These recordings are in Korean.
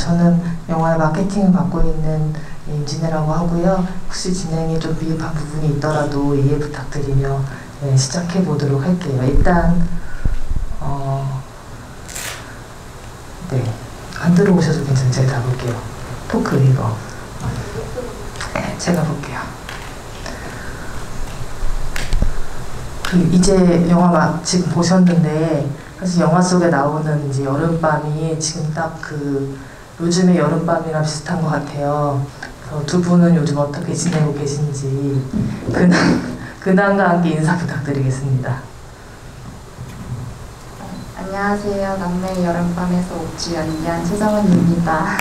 저는 영화의 마케팅을 맡고 있는 임진혜라고 하고요. 혹시 진행에 좀 미흡한 부분이 있더라도 이해 부탁드리며 시작해 보도록 할게요. 일단 네, 안 들어오셔도 괜찮아요. 제가 다 볼게요. 토크 이거 제가 볼게요. 이제 영화 지금 보셨는데 사실 영화 속에 나오는 이제 여름밤이 지금 딱 요즘의 여름밤이랑 비슷한 것 같아요. 그래서 두 분은 요즘 어떻게 지내고 계신지 근황과 함께 인사 부탁드리겠습니다. 안녕하세요. 남매의 여름밤에서 옥주 연기한 최정은입니다.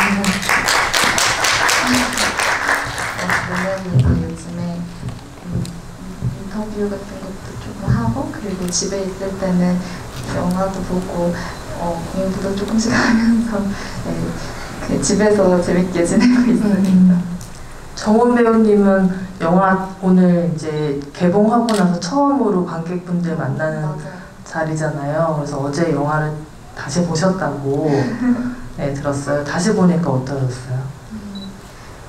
저는 요즘에 인터뷰 같은 것도 조금 하고, 그리고 집에 있을 때는 영화도 보고 공부도 조금씩 하면서 집에서 재밌게 지내고 있습니다. 정원 배우님은 영화 오늘 이제 개봉하고 나서 처음으로 관객분들 만나는 맞아요. 자리잖아요. 그래서 어제 영화를 다시 보셨다고 네, 들었어요. 다시 보니까 어떠셨어요?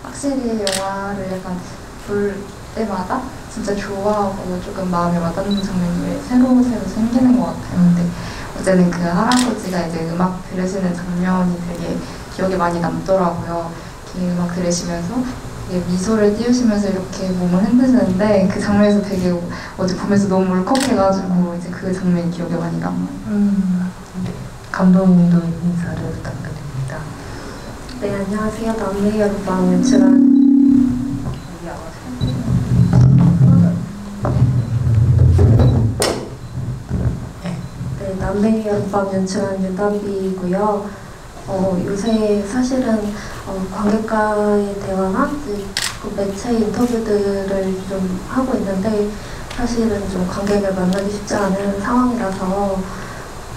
확실히 영화를 약간 볼 때마다 진짜 좋아하고 조금 마음에 와닿는 장면이 새로 생기는 것 같아요. 근데 어제는 그 할아버지가 이제 음악 들으시는 장면이 되게 기억에 많이 남더라고요. 이렇게 음악 들으시면서 미소를 띄우시면서 이렇게 몸을 흔드시는데 그 장면에서 되게 어제 보면서 너무 울컥해가지고 이제 그 장면이 기억에 많이 남아요. 네. 감독님도 인사를 부탁드립니다. 네, 안녕하세요. 남매의 여름밤 연출한 남매의 여름밤 연출한 윤담비이고요. 요새 사실은 관객과의 대화나 그 매체 인터뷰들을 좀 하고 있는데 사실은 좀 관객을 만나기 쉽지 않은 상황이라서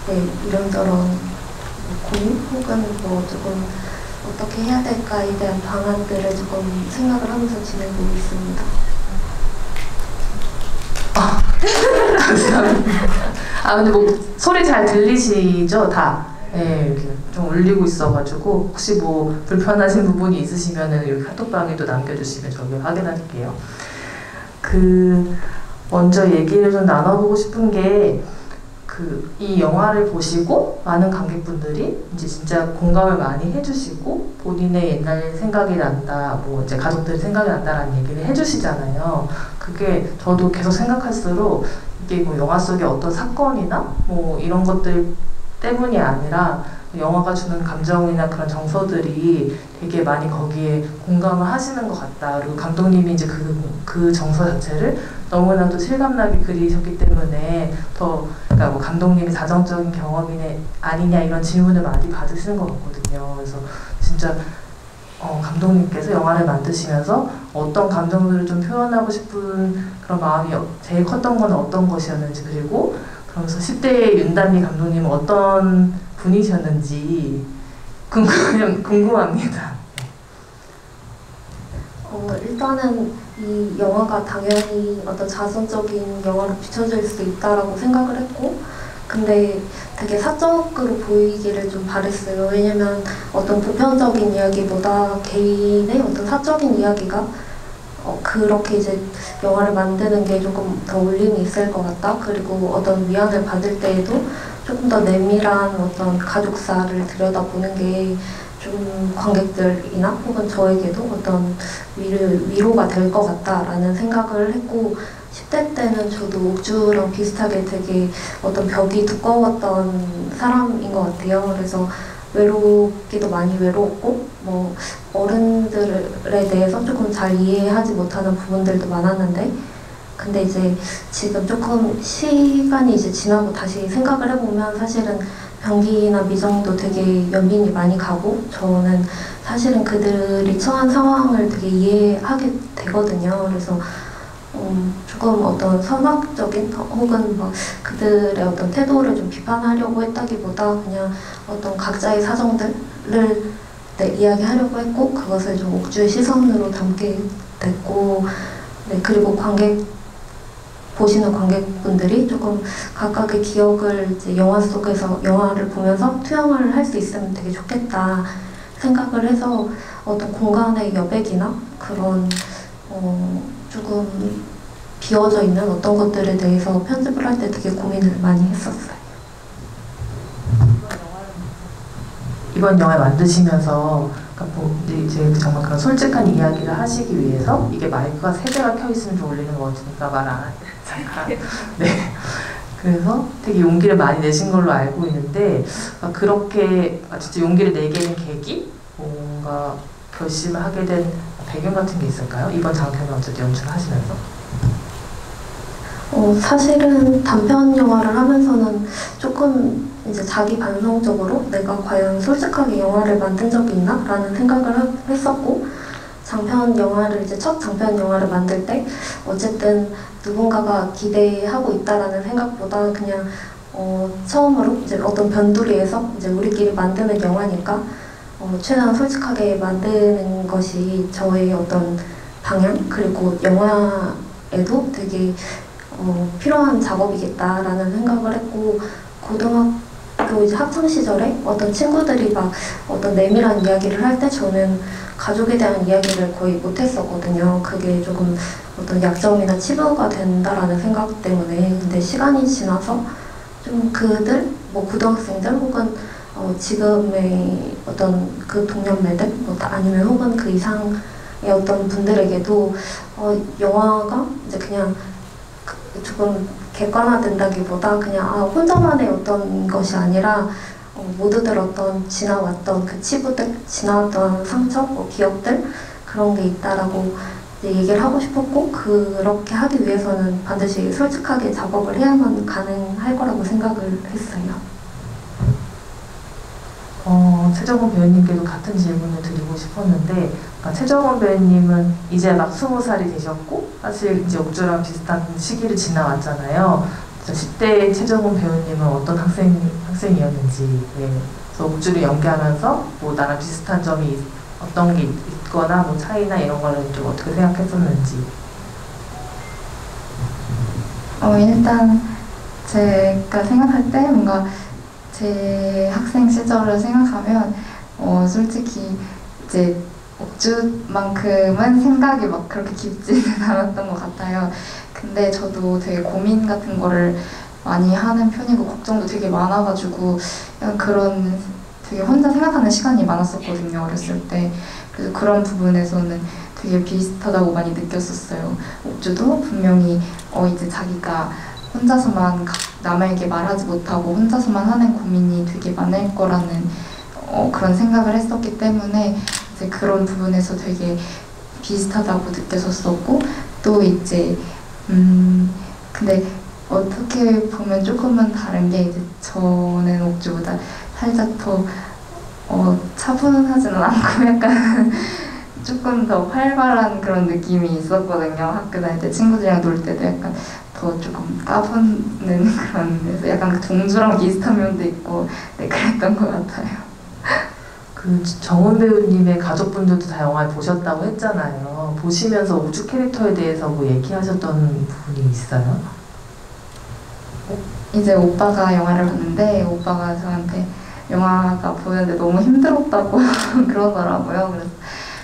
네, 이런저런 고민 혹은 조금 어떻게 해야 될까에 대한 방안들을 조금 생각을 하면서 지내고 있습니다. 감사합니다. 근데 소리 잘 들리시죠? 다? 네, 이렇게 좀 울리고 있어가지고 혹시 불편하신 부분이 있으시면은 여기 카톡방에도 남겨주시면 저기 확인할게요. 먼저 얘기를 좀 나눠보고 싶은 게 이 영화를 보시고 많은 관객분들이 이제 진짜 공감을 많이 해주시고 본인의 옛날 생각이 난다, 이제 가족들 생각이 난다라는 얘기를 해주시잖아요. 그게 저도 계속 생각할수록 이게 영화 속의 어떤 사건이나 이런 것들 때문이 아니라 영화가 주는 감정이나 그런 정서들이 되게 많이 거기에 공감을 하시는 것 같다. 그리고 감독님이 이제 그 정서 자체를 너무나도 실감나게 그리셨기 때문에 그러니까 감독님이 사정적인 경험이냐 아니냐 이런 질문을 많이 받으시는 것 같거든요. 그래서 진짜 감독님께서 영화를 만드시면서 어떤 감정들을 좀 표현하고 싶은 그런 마음이 제일 컸던 건 어떤 것이었는지, 그리고 그러면서 10대의 윤단미 감독님은 어떤 분이셨는지 궁금합니다. 일단은 이 영화가 당연히 어떤 자선적인 영화로 비춰질 수 있다라고 생각을 했고, 근데 되게 사적으로 보이기를 좀 바랬어요. 왜냐면 어떤 보편적인 이야기보다 개인의 어떤 사적인 이야기가 그렇게 이제 영화를 만드는 게 조금 더 울림이 있을 것 같다. 그리고 어떤 위안을 받을 때에도 조금 더 내밀한 어떤 가족사를 들여다보는 게 좀 관객들이나 혹은 저에게도 어떤 위로가 될 것 같다라는 생각을 했고, 10대 때는 저도 옥주랑 비슷하게 되게 어떤 벽이 두꺼웠던 사람인 것 같아요. 그래서 외롭기도 많이 외로웠고, 어른들에 대해서 조금 잘 이해하지 못하는 부분들도 많았는데, 근데 이제 지금 조금 시간이 이제 지나고 다시 생각을 해보면 사실은 병기나 미정도 되게 연민이 많이 가고, 저는 사실은 그들이 처한 상황을 되게 이해하게 되거든요. 그래서 조금 어떤 선악적인 혹은 그들의 어떤 태도를 좀 비판하려고 했다기보다 그냥 어떤 각자의 사정들을 이야기하려고 했고, 그것을 좀 옥주의 시선으로 담게 됐고, 그리고 보시는 관객분들이 조금 각각의 기억을 이제 영화 속에서 영화를 보면서 투영을 할 수 있으면 되게 좋겠다. 생각을 해서 어떤 공간의 여백이나 그런 조금 비워져 있는 어떤 것들에 대해서 편집을 할 때 되게 고민을 많이 했었어요. 이번 영화 만드시면서 그러니까 뭐 이제 정말 그런 솔직한 이야기를 하시기 위해서 이게 마이크가 3대가 켜 있으면 좀 울리는 것 같으니까 말 안 할게요. 잠깐. 네. 그래서 되게 용기를 많이 내신 걸로 알고 있는데 그렇게 진짜 용기를 내게 된 계기? 뭔가 결심을 하게 된 배경 같은 게 있을까요? 이번 장편을 어쨌든 연출하시면서. 사실은 단편 영화를 하면서는 조금 이제 자기 반성적으로 내가 과연 솔직하게 영화를 만든 적이 있나? 라는 생각을 했었고, 장편 영화를 이제 첫 장편 영화를 만들 때 어쨌든 누군가가 기대하고 있다라는 생각보다 그냥 처음으로 이제 어떤 변두리에서 이제 우리끼리 만드는 영화니까 최대한 솔직하게 만드는 것이 저의 어떤 방향, 그리고 영화에도 되게 필요한 작업이겠다라는 생각을 했고, 고등학교 이제 학창 시절에 어떤 친구들이 막 어떤 내밀한 이야기를 할 때 저는 가족에 대한 이야기를 거의 못했었거든요. 그게 조금 어떤 약점이나 치부가 된다라는 생각 때문에. 근데 시간이 지나서 좀 그들, 뭐 고등학생들 혹은 지금의 어떤 그 동년배들, 뭐 아니면 혹은 그 이상의 어떤 분들에게도 영화가 이제 그냥 조금 객관화된다기보다 그냥 혼자만의 어떤 것이 아니라 모두들 어떤 지나왔던 그 치부들, 지나왔던 상처, 뭐 기억들, 그런 게 있다라고 이제 얘기를 하고 싶었고, 그렇게 하기 위해서는 반드시 솔직하게 작업을 해야만 가능할 거라고 생각을 했어요. 최정원 배우님께도 같은 질문을 드리고 싶었는데, 최정원 배우님은 이제 막 20살이 되셨고, 사실 이제 옥주랑 비슷한 시기를 지나왔잖아요. 10대 최정원 배우님은 어떤 학생이었는지, 그래서 옥주를 연기하면서 뭐 나랑 비슷한 점이 어떤 게 있거나 뭐 차이나 이런 거는 좀 어떻게 생각했었는지. 일단 제가 생각할 때 뭔가 제 학생 시절을 생각하면 솔직히 이제 옥주만큼은 생각이 막 그렇게 깊지는 않았던 것 같아요. 근데 저도 되게 고민 같은 거를 많이 하는 편이고 걱정도 되게 많아가지고 약간 그런 되게 혼자 생각하는 시간이 많았었거든요, 어렸을 때. 그래서 그런 부분에서는 되게 비슷하다고 많이 느꼈었어요. 옥주도 분명히 이제 자기가 혼자서만 남에게 말하지 못하고 혼자서만 하는 고민이 되게 많을 거라는 그런 생각을 했었기 때문에 이제 그런 부분에서 되게 비슷하다고 느꼈었고, 또 이제 근데 어떻게 보면 조금은 다른 게 이제 저는 옥주보다 살짝 더 차분하지는 않고 약간 조금 더 활발한 그런 느낌이 있었거든요. 학교 다닐 때 친구들이랑 놀 때도 약간 더 조금 까부는 그런 데서 약간 동주랑 비슷한 면도 있고, 네, 그랬던 것 같아요. 그 정은 배우님의 가족분들도 다 영화를 보셨다고 했잖아요. 보시면서 옥주 캐릭터에 대해서 뭐 얘기하셨던 부분이 있어요? 이제 오빠가 영화를 봤는데 오빠가 저한테 영화가 보는데 너무 힘들었다고 그러더라고요. 그래서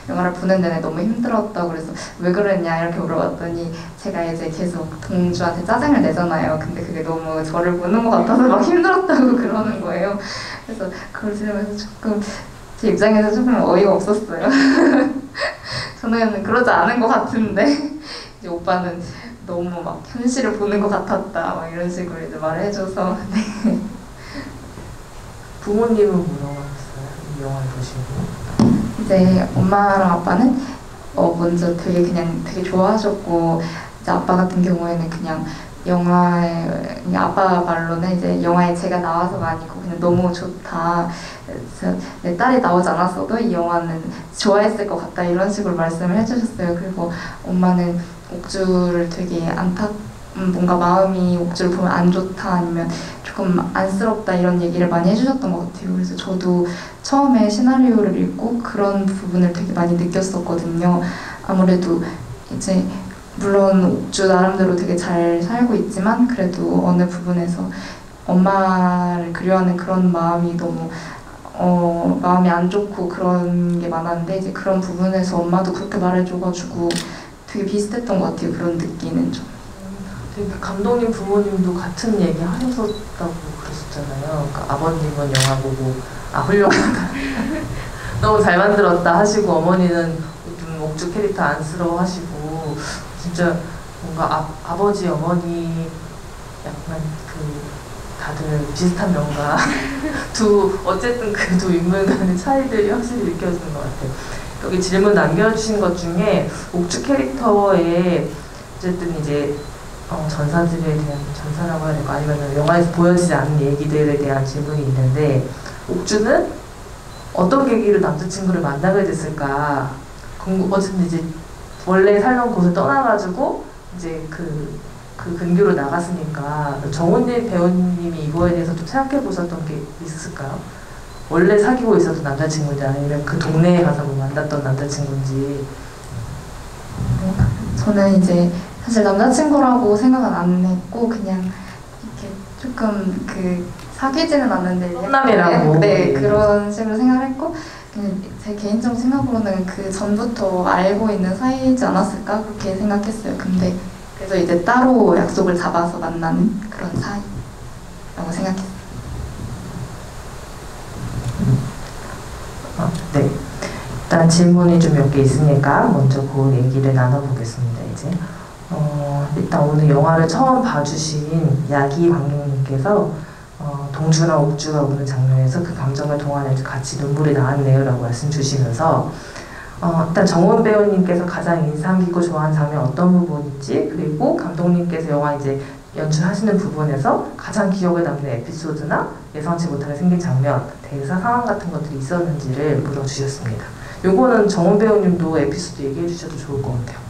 영화를 보는 내내 너무 힘들었다고, 그래서 왜 그랬냐 이렇게 물어봤더니 제가 이제 계속 동주한테 짜증을 내잖아요. 근데 그게 너무 저를 보는 것 같아서 막 힘들었다고 그러는 거예요. 그래서 그걸 들으면서 조금 제 입장에서 조금 어이가 없었어요. 저는 그러지 않은 것 같은데 이제 오빠는 너무 막 현실을 보는 것 같았다 막 이런 식으로 이제 말을 해줘서. 네. 부모님은 뭐라고 하셨어요? 이 영화를 보시고? 이제 엄마랑 아빠는 먼저 되게 그냥 되게 좋아하셨고, 이제 아빠 같은 경우에는 그냥 영화에, 그냥 아빠 말로는 이제 영화에 제가 나와서가 아니고 그냥 너무 좋다, 그래서 내 딸이 나오지 않았어도 이 영화는 좋아했을 것 같다 이런 식으로 말씀을 해주셨어요. 그리고 엄마는 옥주를 되게 뭔가 마음이 옥주를 보면 안 좋다 아니면 조금 안쓰럽다 이런 얘기를 많이 해주셨던 것 같아요. 그래서 저도 처음에 시나리오를 읽고 그런 부분을 되게 많이 느꼈었거든요. 아무래도 이제 물론 옥주 나름대로 되게 잘 살고 있지만 그래도 어느 부분에서 엄마를 그리워하는 그런 마음이 너무 마음이 안 좋고 그런 게 많았는데 이제 그런 부분에서 엄마도 그렇게 말해줘가지고 되게 비슷했던 것 같아요. 그런 느끼는 좀. 되게 감독님 부모님도 같은 얘기 하셨었다고 그러셨잖아요. 그러니까 아버님은 영화 보고 훌륭하다 너무 잘 만들었다 하시고 어머니는 좀 옥주 캐릭터 안쓰러워 하시고 진짜 뭔가 아버지 어머니 약간 다들 비슷한 명가 어쨌든 그 두 인물 간의 차이들이 확실히 느껴지는 것 같아요. 여기 질문 남겨주신 것 중에 옥주 캐릭터에 어쨌든 이제 전사들에 대한 전사라고 해야 될까 아니면 영화에서 보여지지 않는 얘기들에 대한 질문이 있는데 옥주는 어떤 계기로 남자친구를 만나게 됐을까 어쨌든 이제 원래 살던 곳을 떠나가지고 이제 그 근교로 나갔으니까 정훈님 배우님이 이거에 대해서 좀 생각해 보셨던 게 있을까요? 원래 사귀고 있었던 남자친구인지 아니면 그 동네에 가서 뭐 만났던 남자친구인지. 저는 이제 사실 남자친구라고 생각은 안 했고 그냥 이렇게 조금 사귀지는 않는데 혼남이라고 네 그런 식으로 생각을 했고 제 개인적 생각으로는 그 전부터 알고 있는 사이지 않았을까 그렇게 생각했어요. 근데 그래서 이제 따로 약속을 잡아서 만나는 그런 사이라고 생각했어요. 네. 일단 질문이 좀 몇 개 있으니까 먼저 그 얘기를 나눠보겠습니다. 이제 일단 오늘 영화를 처음 봐주신 야기 감독님께서 동주랑 옥주가 우는 장면에서 그 감정을 동안에 같이 눈물이 나왔네요 라고 말씀 주시면서 일단 정훈 배우님께서 가장 인상 깊고 좋아하는 장면 어떤 부분인지 그리고 감독님께서 영화 이제 연출하시는 부분에서 가장 기억에 남는 에피소드나 예상치 못하게 생긴 장면, 대사 상황 같은 것들이 있었는지를 물어주셨습니다. 요거는 정훈 배우님도 에피소드 얘기해 주셔도 좋을 것 같아요.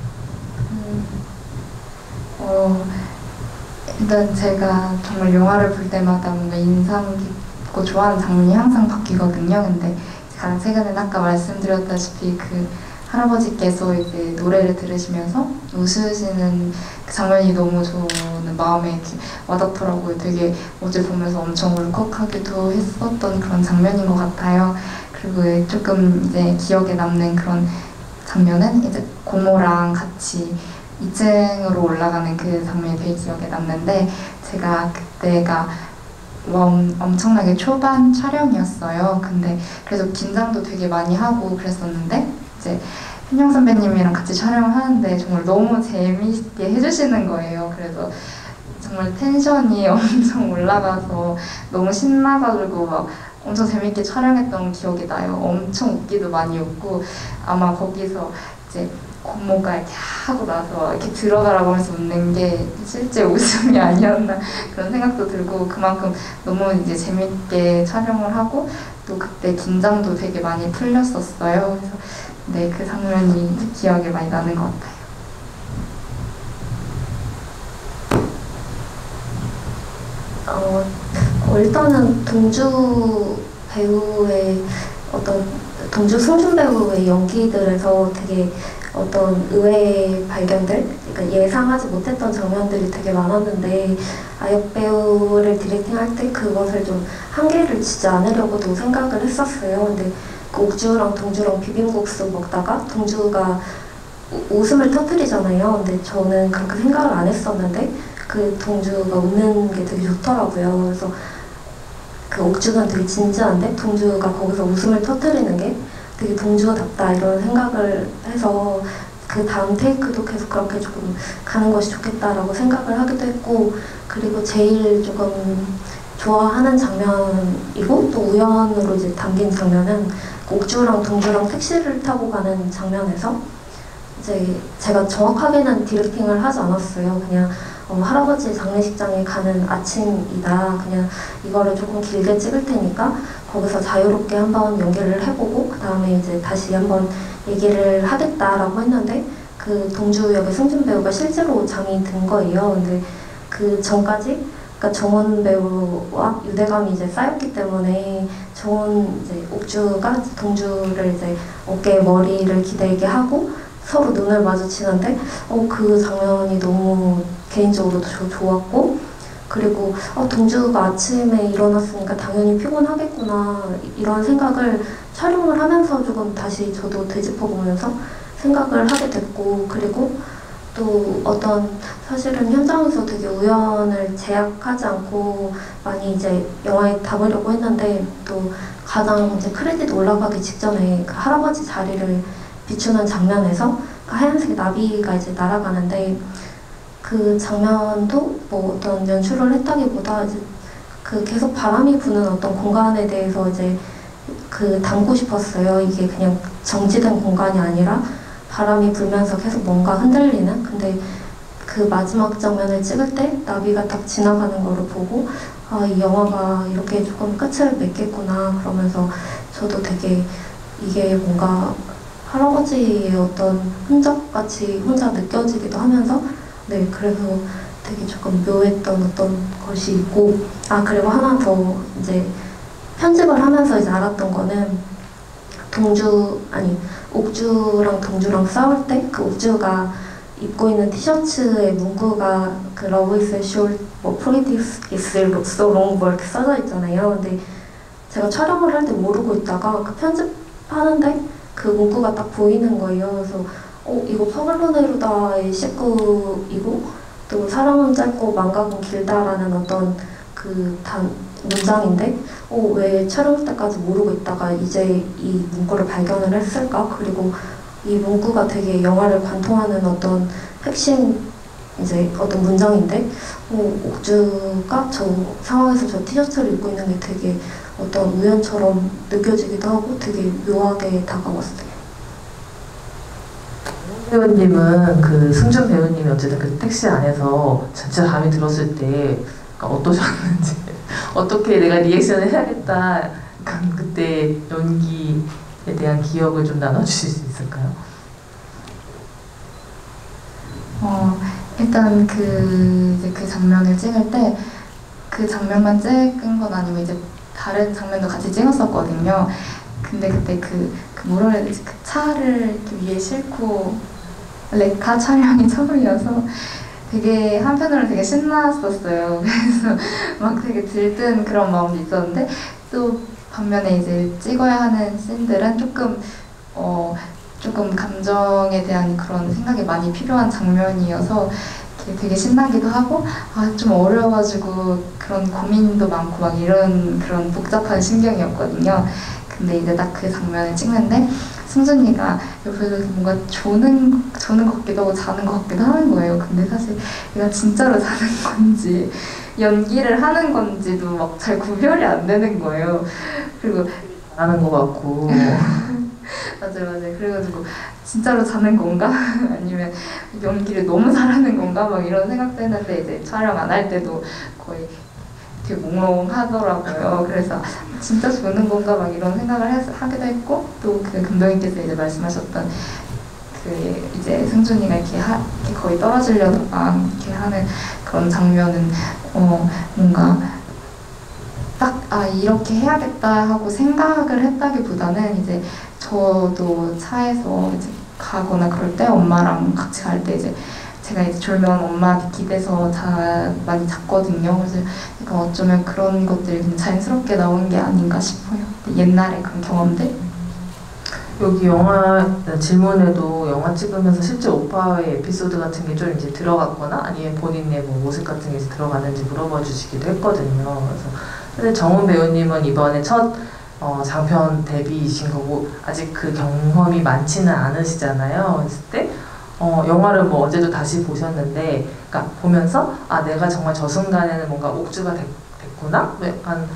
일단 제가 정말 영화를 볼 때마다 뭔가 인상 깊고 좋아하는 장면이 항상 바뀌거든요. 근데 가장 최근에 아까 말씀드렸다시피 그 할아버지께서 이제 노래를 들으시면서 웃으시는 그 장면이 너무 저는 마음에 이렇게 와닿더라고요. 되게 어제 보면서 엄청 울컥하기도 했었던 그런 장면인 것 같아요. 그리고 조금 이제 기억에 남는 그런 장면은 이제 고모랑 같이 2층으로 올라가는 그 장면이 되게 기억에 남는데 제가 그때가 엄청나게 초반 촬영이었어요. 근데 그래서 긴장도 되게 많이 하고 그랬었는데 이제 현영 선배님이랑 같이 촬영을 하는데 정말 너무 재미있게 해주시는 거예요. 그래서 정말 텐션이 엄청 올라가서 너무 신나가지고 막 엄청 재밌게 촬영했던 기억이 나요. 엄청 웃기도 많이 웃고 아마 거기서 이제 고모가 이렇게 하고 나서 이렇게 들어가라고 하면서 웃는 게 실제 웃음이 아니었나 그런 생각도 들고 그만큼 너무 이제 재밌게 촬영을 하고 또 그때 긴장도 되게 많이 풀렸었어요. 그래서 네, 그 장면이 기억에 많이 나는 것 같아요. 일단은 동주 배우의 동주 승준 배우의 연기들에서 되게 어떤 의외의 발견들, 그러니까 예상하지 못했던 장면들이 되게 많았는데 아역 배우를 디렉팅할 때 그것을 좀 한계를 치지 않으려고도 생각을 했었어요. 근데 그 옥주랑 동주랑 비빔국수 먹다가 동주가 웃음을 터뜨리잖아요. 근데 저는 그렇게 생각을 안 했었는데 그 동주가 웃는 게 되게 좋더라고요. 그래서 그 옥주는 되게 진지한데 동주가 거기서 웃음을 터뜨리는 게 되게 동주답다 이런 생각을 해서 그 다음 테이크도 계속 그렇게 조금 가는 것이 좋겠다라고 생각을 하기도 했고 그리고 제일 조금 좋아하는 장면이고 또 우연으로 이제 담긴 장면은 옥주랑 동주랑 택시를 타고 가는 장면에서 이제 제가 정확하게는 디렉팅을 하지 않았어요. 그냥 할아버지 장례식장에 가는 아침이다. 그냥 이거를 조금 길게 찍을 테니까 거기서 자유롭게 한번 연기를 해보고 그 다음에 이제 다시 한번 얘기를 하겠다라고 했는데 그 동주 역의 승준 배우가 실제로 잠이 든 거예요. 근데 그 전까지 그러니까 정원 배우와 유대감이 이제 쌓였기 때문에 정원 이제 옥주가 동주를 이제 어깨에 머리를 기대게 하고 서로 눈을 마주치는데 그 장면이 너무 개인적으로 좋았고 그리고 동주가 아침에 일어났으니까 당연히 피곤하겠구나 이런 생각을 촬영을 하면서 조금 다시 저도 되짚어보면서 생각을 하게 됐고, 그리고 또 어떤 사실은 현장에서 되게 우연을 제약하지 않고 많이 이제 영화에 담으려고 했는데, 또 가장 이제 크레딧 올라가기 직전에 그 할아버지 자리를 비추는 장면에서 그 하얀색 나비가 이제 날아가는데, 그 장면도 뭐 어떤 연출을 했다기보다 이제 그 계속 바람이 부는 어떤 공간에 대해서 이제 그 담고 싶었어요. 이게 그냥 정지된 공간이 아니라 바람이 불면서 계속 뭔가 흔들리는. 근데 그 마지막 장면을 찍을 때 나비가 딱 지나가는 거를 보고 이 영화가 이렇게 조금 끝을 맺겠구나 그러면서 저도 되게 이게 뭔가 할아버지의 어떤 흔적같이 혼자 느껴지기도 하면서, 네, 그래서 되게 조금 묘했던 어떤 것이 있고, 그리고 하나 더 이제 편집을 하면서 이제 알았던 거는, 옥주랑 동주랑 싸울 때 그 옥주가 입고 있는 티셔츠의 문구가 그 Love is short, 뭐 Politics is so long 뭐 이렇게 써져 있잖아요. 근데 제가 촬영을 할 때 모르고 있다가 그 편집하는데 그 문구가 딱 보이는 거예요. 그래서 이거 파블로 네루다의 19이고 또 사랑은 짧고 망각은 길다라는 어떤 그 문장인데 왜 촬영 때까지 모르고 있다가 이제 이 문구를 발견을 했을까? 그리고 이 문구가 되게 영화를 관통하는 어떤 핵심 이제 어떤 문장인데 옥주가 저 상황에서 저 티셔츠를 입고 있는 게 되게 어떤 우연처럼 느껴지기도 하고 되게 묘하게 다가왔어요. 배우님은 그 승준 배우님이 어쨌든 그 택시 안에서 전체 감이 들었을 때 어떠셨는지 어떻게 내가 리액션을 해야겠다 그때 연기에 대한 기억을 좀 나눠주실 수 있을까요? 일단 그 장면을 찍을 때 그 장면만 찍은 건 아니고 이제 다른 장면도 같이 찍었었거든요. 근데 그때 뭐라 해야 되지? 그 차를 이렇게 위에 싣고 레카 촬영이 처음이어서 되게 한편으로는 되게 신났었어요. 그래서 막 되게 들뜬 그런 마음도 있었는데, 또 반면에 이제 찍어야 하는 씬들은 조금 감정에 대한 그런 생각이 많이 필요한 장면이어서 되게 신나기도 하고 좀 어려워가지고 그런 고민도 많고 막 이런 그런 복잡한 심경이었거든요. 근데 이제 딱 그 장면을 찍는데 승준이가 옆에서 뭔가 조는 것 같기도 하고 자는 것 같기도 하는 거예요. 근데 사실 얘가 진짜로 자는 건지 연기를 하는 건지도 막 잘 구별이 안 되는 거예요. 그리고 하는 것 같고 맞아요. 그래가지고 진짜로 자는 건가? 아니면 연기를 너무 잘하는 건가? 막 이런 생각도 했는데 이제 촬영 안 할 때도 거의 되게 몽롱하더라고요. 그래서 진짜 조는 건가? 막 이런 생각을 하기도 했고, 또 그 감독님께서 이제 말씀하셨던 그 이제 승준이가 이렇게 거의 떨어지려다가 이렇게 하는 그런 장면은 뭔가 딱 이렇게 해야겠다 하고 생각을 했다기보다는 이제 저도 차에서 이제 가거나 그럴 때 엄마랑 같이 갈 때 이제 제가 이제 졸면 엄마한테 기대서 많이 잤거든요. 그래서 약간 어쩌면 그런 것들이 좀 자연스럽게 나온 게 아닌가 싶어요. 옛날에 그런 경험들. 여기 영화 질문에도 영화 찍으면서 실제 오빠의 에피소드 같은 게 좀 이제 들어갔거나 아니면 본인의 뭐 모습 같은 게 들어가는지 물어봐 주시기도 했거든요. 그래서 사실 정훈 배우님은 이번에 첫 장편 데뷔이신 거고 아직 그 경험이 많지는 않으시잖아요. 그랬을 때 영화를 뭐 어제도 다시 보셨는데, 그러니까 보면서 내가 정말 저 순간에는 뭔가 옥주가 됐구나. 약간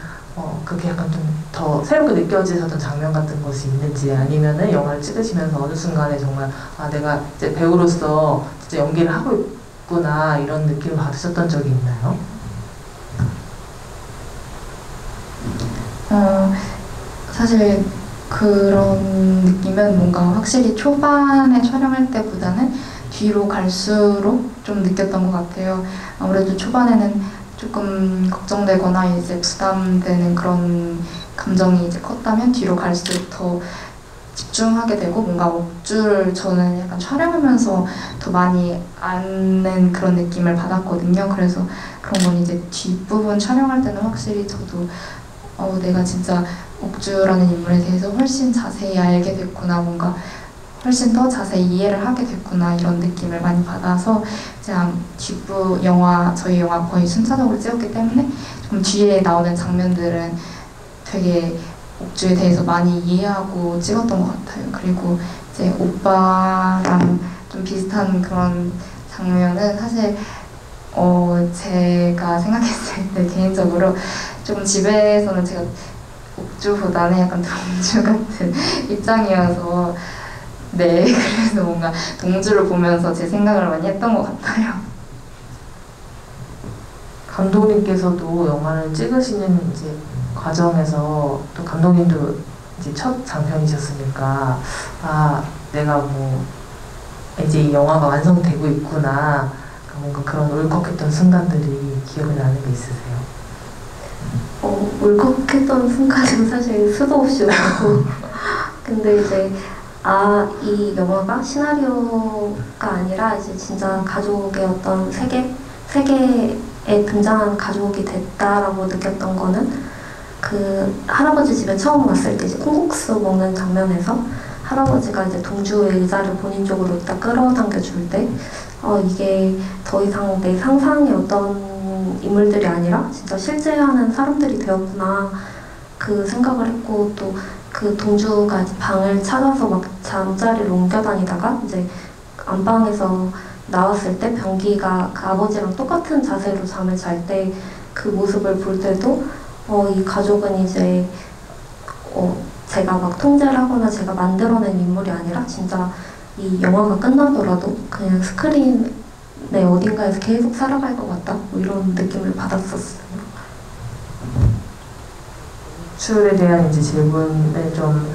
그게 약간 좀 더 새롭게 느껴지셨던 장면 같은 것이 있는지, 아니면은 영화를 찍으시면서 어느 순간에 정말 내가 이제 배우로서 진짜 연기를 하고 있구나 이런 느낌을 받으셨던 적이 있나요? 사실 그런 느낌은 뭔가 확실히 초반에 촬영할 때보다는 뒤로 갈수록 좀 느꼈던 것 같아요. 아무래도 초반에는 조금 걱정되거나 이제 부담되는 그런 감정이 이제 컸다면 뒤로 갈수록 더 집중하게 되고 뭔가 옥주를 저는 약간 촬영하면서 더 많이 아는 그런 느낌을 받았거든요. 그래서 그런 건 이제 뒷부분 촬영할 때는 확실히 저도 내가 진짜 옥주라는 인물에 대해서 훨씬 자세히 알게 됐구나, 뭔가 훨씬 더 자세히 이해를 하게 됐구나 이런 느낌을 많이 받아서 그냥 뒷부 영화, 저희 영화 거의 순차적으로 찍었기 때문에 좀 뒤에 나오는 장면들은 되게 옥주에 대해서 많이 이해하고 찍었던 것 같아요. 그리고 이제 오빠랑 좀 비슷한 그런 장면은 사실 제가 생각했을 때 개인적으로 좀 집에서는 제가 옥주보다는 약간 동주 같은 입장이어서 네, 그래서 뭔가 동주를 보면서 제 생각을 많이 했던 것 같아요. 감독님께서도 영화를 찍으시는 이제 과정에서 또 감독님도 이제 첫 장편이셨으니까 내가 뭐 이제 이 영화가 완성되고 있구나, 뭔가 그런 울컥했던 순간들이 기억에 나는 게 있으세요? 울컥했던 순간은 사실 수도 없이 많고 근데 이제 이 영화가 시나리오가 아니라 이제 진짜 가족의 어떤 세계에 등장한 가족이 됐다라고 느꼈던 거는 그 할아버지 집에 처음 왔을 때 이제 콩국수 먹는 장면에서 할아버지가 이제 동주의 의자를 본인 쪽으로 딱 끌어당겨 줄 때 이게 더 이상 내 상상의 어떤 인물들이 아니라 진짜 실제 하는 사람들이 되었구나 그 생각을 했고, 또 그 동주가 이제 방을 찾아서 막 잠자리를 옮겨 다니다가 이제 안방에서 나왔을 때 병기가 그 아버지랑 똑같은 자세로 잠을 잘 때 그 모습을 볼 때도 이 가족은 이제 제가 막 통제를 하거나 제가 만들어낸 인물이 아니라 진짜 이 영화가 끝나더라도 그냥 스크린의 어딘가에서 계속 살아갈 것 같다, 뭐 이런 느낌을 받았었어요. 옥주에 대한 이제 질문을 좀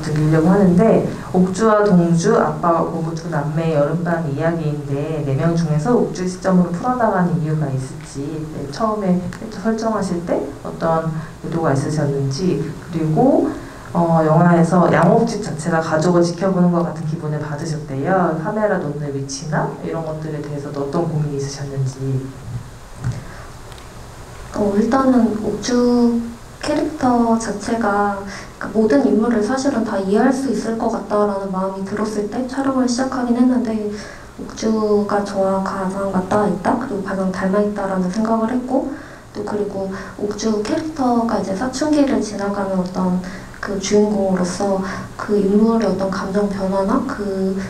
드리려고 하는데, 옥주와 동주, 아빠와 고부 두 남매의 여름방 이야기인데 4명 중에서 옥주 시점으로 풀어나가는 이유가 있을지, 처음에 설정하실 때 어떤 의도가 있으셨는지, 그리고 영화에서 양옥집 자체가 가족을 지켜보는 것 같은 기분을 받으셨대요. 카메라 놓는 위치나 이런 것들에 대해서도 어떤 고민이 있으셨는지. 일단은 옥주 캐릭터 자체가 그러니까 모든 인물을 사실은 다 이해할 수 있을 것 같다라는 마음이 들었을 때 촬영을 시작하긴 했는데, 옥주가 저와 가장 맞닿아 있다, 그리고 가장 닮아 있다라는 생각을 했고, 또 그리고 옥주 캐릭터가 이제 사춘기를 지나가는 어떤 그 주인공으로서 그 인물의 어떤 감정 변화나 그